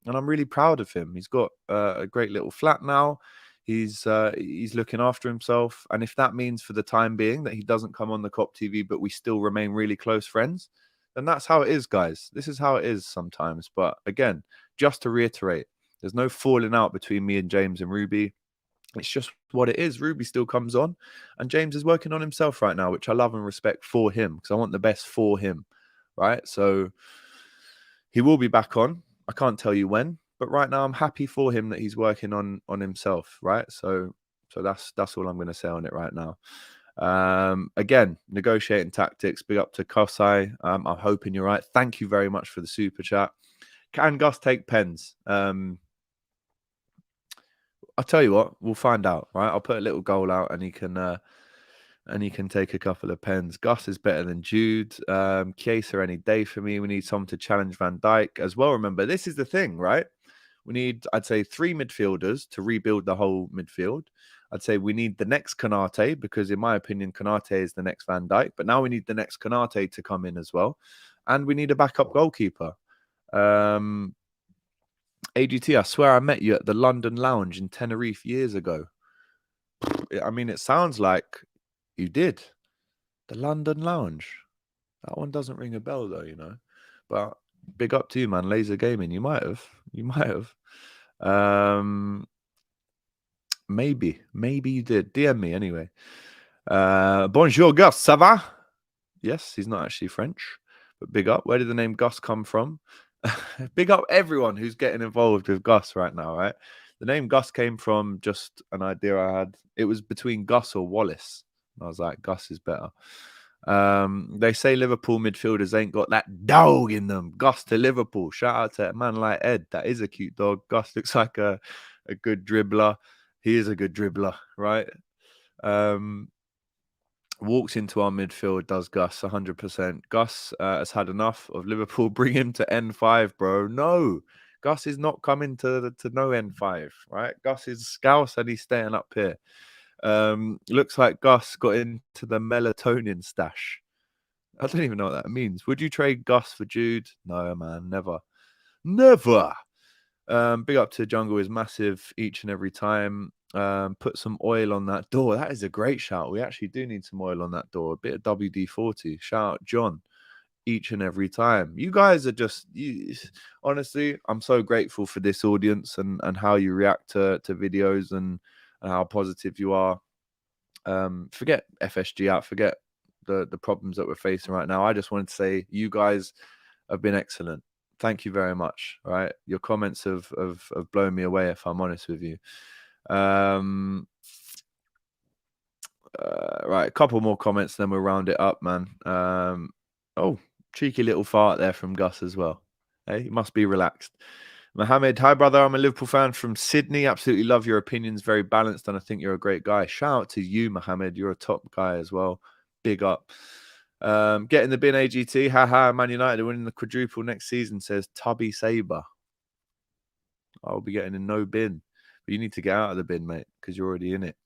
and I'm really proud of him. He's got a great little flat now. He's looking after himself, and if that means for the time being that he doesn't come on the Kop TV, but we still remain really close friends, then that's how it is, guys. This is how it is sometimes. But again, just to reiterate, there's no falling out between me and James and Ruby. It's just what it is. Ruby still comes on, and James is working on himself right now, which I love and respect for him, because I want the best for him, right? So he will be back on. I can't tell you when, but right now I'm happy for him that he's working on himself, right? So that's all I'm going to say on it right now. Again, negotiating tactics. Big up to Kosai. I'm hoping you're right. Thank you very much for the super chat. Can Gus take pens? I'll tell you what, we'll find out, right? I'll put a little goal out, and he can take a couple of pens. Gus is better than Jude. Chiesa any day for me. We need someone to challenge Van Dijk as well. Remember, this is the thing, right? We need, I'd say, 3 midfielders to rebuild the whole midfield. I'd say we need the next Konate, because in my opinion, Konate is the next Van Dijk. But now we need the next Konate to come in as well. And we need a backup goalkeeper. AGT, I swear I met you at the London Lounge in Tenerife years ago. I mean, it sounds like you did. The London Lounge. That one doesn't ring a bell, though, you know. But big up to you, man. Laser Gaming. You might have. Maybe you did. DM me anyway. Bonjour, Gus. Ça va? Yes, he's not actually French, but big up. Where did the name Gus come from? Big up everyone who's getting involved with Gus right now, right? The name Gus came from just an idea I had. It was between Gus or Wallace. I was like, Gus is better. They say Liverpool midfielders ain't got that dog in them. Gus to Liverpool. Shout out to a man like Ed. That is a cute dog. Gus looks like a good dribbler. He is a good dribbler, right? Walks into our midfield, does Gus 100%. Gus has had enough of Liverpool. Bring him to N5, bro. No, Gus is not coming to no N5, right? Gus is Scouse and he's staying up here. Looks like Gus got into the melatonin stash. I don't even know what that means. Would you trade Gus for Jude? No, man, never. Big up to Jungle is massive each and every time. Put some oil on that door. That is a great shout. We actually do need some oil on that door. A bit of WD-40. Shout out John each and every time. You guys are just, honestly, I'm so grateful for this audience and how you react to videos and how positive you are. Forget FSG out. Forget the problems that we're facing right now. I just wanted to say you guys have been excellent. Thank you very much. Right, your comments have blown me away, if I'm honest with you. Right, a couple more comments, then we'll round it up, man. Oh, cheeky little fart there from Gus as well. Hey, he must be relaxed. Mohammed, hi brother, I'm a Liverpool fan from Sydney. Absolutely love your opinions, very balanced, and I think you're a great guy. Shout out to you, Mohammed. You're a top guy as well. Big up. Getting the bin, AGT. Haha, Man United are winning the quadruple next season, says Tubby Saber. I'll be getting in no bin. But you need to get out of the bin, mate, because you're already in it.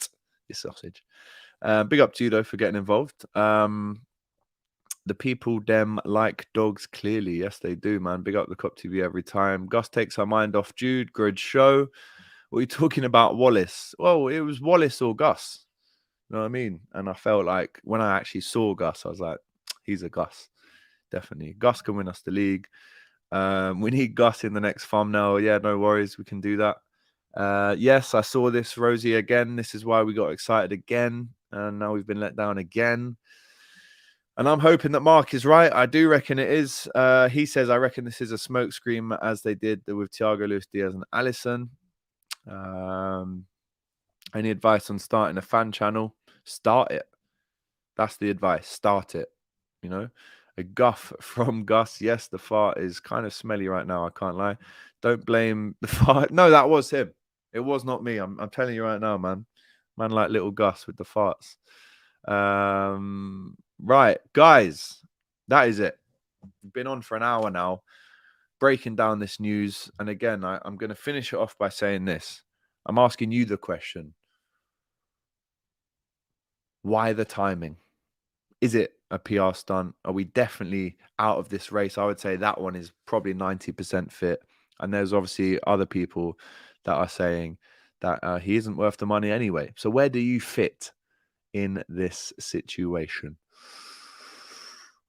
You sausage. Big up to you, though, for getting involved. The people them like dogs, clearly. Yes, they do, man. Big up the Kop TV every time. Gus takes our mind off Jude. Good show. What are you talking about, Wallace? Well, it was Wallace or Gus. You know what I mean? And I felt like when I actually saw Gus, I was like, he's a Gus. Definitely. Gus can win us the league. We need Gus in the next thumbnail. Yeah, no worries. We can do that. Yes, I saw this, Rosie, again. This is why we got excited again. And now we've been let down again. And I'm hoping that Mark is right. I do reckon it is. He says, I reckon this is a smokescreen as they did with Thiago, Luis Diaz and Alisson. Any advice on starting a fan channel? Start it. That's the advice. Start it. You know, a guff from Gus. Yes, the fart is kind of smelly right now. I can't lie. Don't blame the fart. No, that was him. It was not me. I'm telling you right now, man. Man like little Gus with the farts. Right, guys, that is it. We've been on for an hour now, breaking down this news. And again, I'm going to finish it off by saying this. I'm asking you the question. Why the timing? Is it a PR stunt? Are we definitely out of this race? I would say that one is probably 90% fit. And there's obviously other people that are saying that he isn't worth the money anyway. So where do you fit in this situation?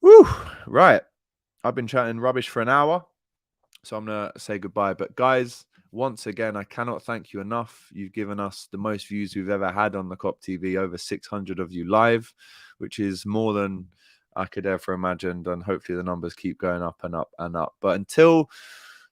Woo! Right. I've been chatting rubbish for an hour, so I'm going to say goodbye. But guys, once again, I cannot thank you enough. You've given us the most views we've ever had on the Kop TV, over 600 of you live, which is more than I could ever imagine. And hopefully the numbers keep going up and up and up. But until,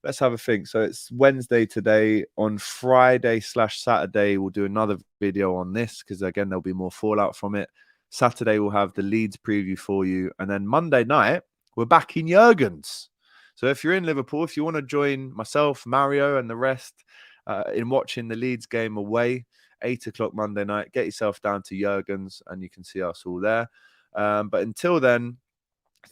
let's have a think. So it's Wednesday today. On Friday/Saturday, we'll do another video on this because, again, there'll be more fallout from it. Saturday, we'll have the Leeds preview for you. And then Monday night, we're back in Jurgens. So if you're in Liverpool, if you want to join myself, Mario, and the rest in watching the Leeds game away, 8 o'clock Monday night, get yourself down to Jurgens and you can see us all there. But until then,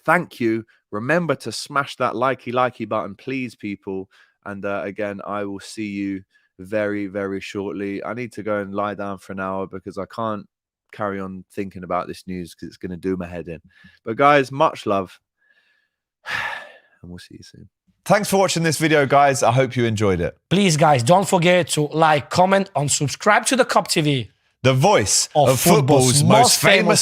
thank you. Remember to smash that likey button, please, people. And again, I will see you very, very shortly. I need to go and lie down for an hour because I can't carry on thinking about this news because it's going to do my head in. But guys, much love. And we'll see you soon. Thanks for watching this video, guys. I hope you enjoyed it. Please, guys, don't forget to like, comment, and subscribe to the Kop TV. The voice of football's most famous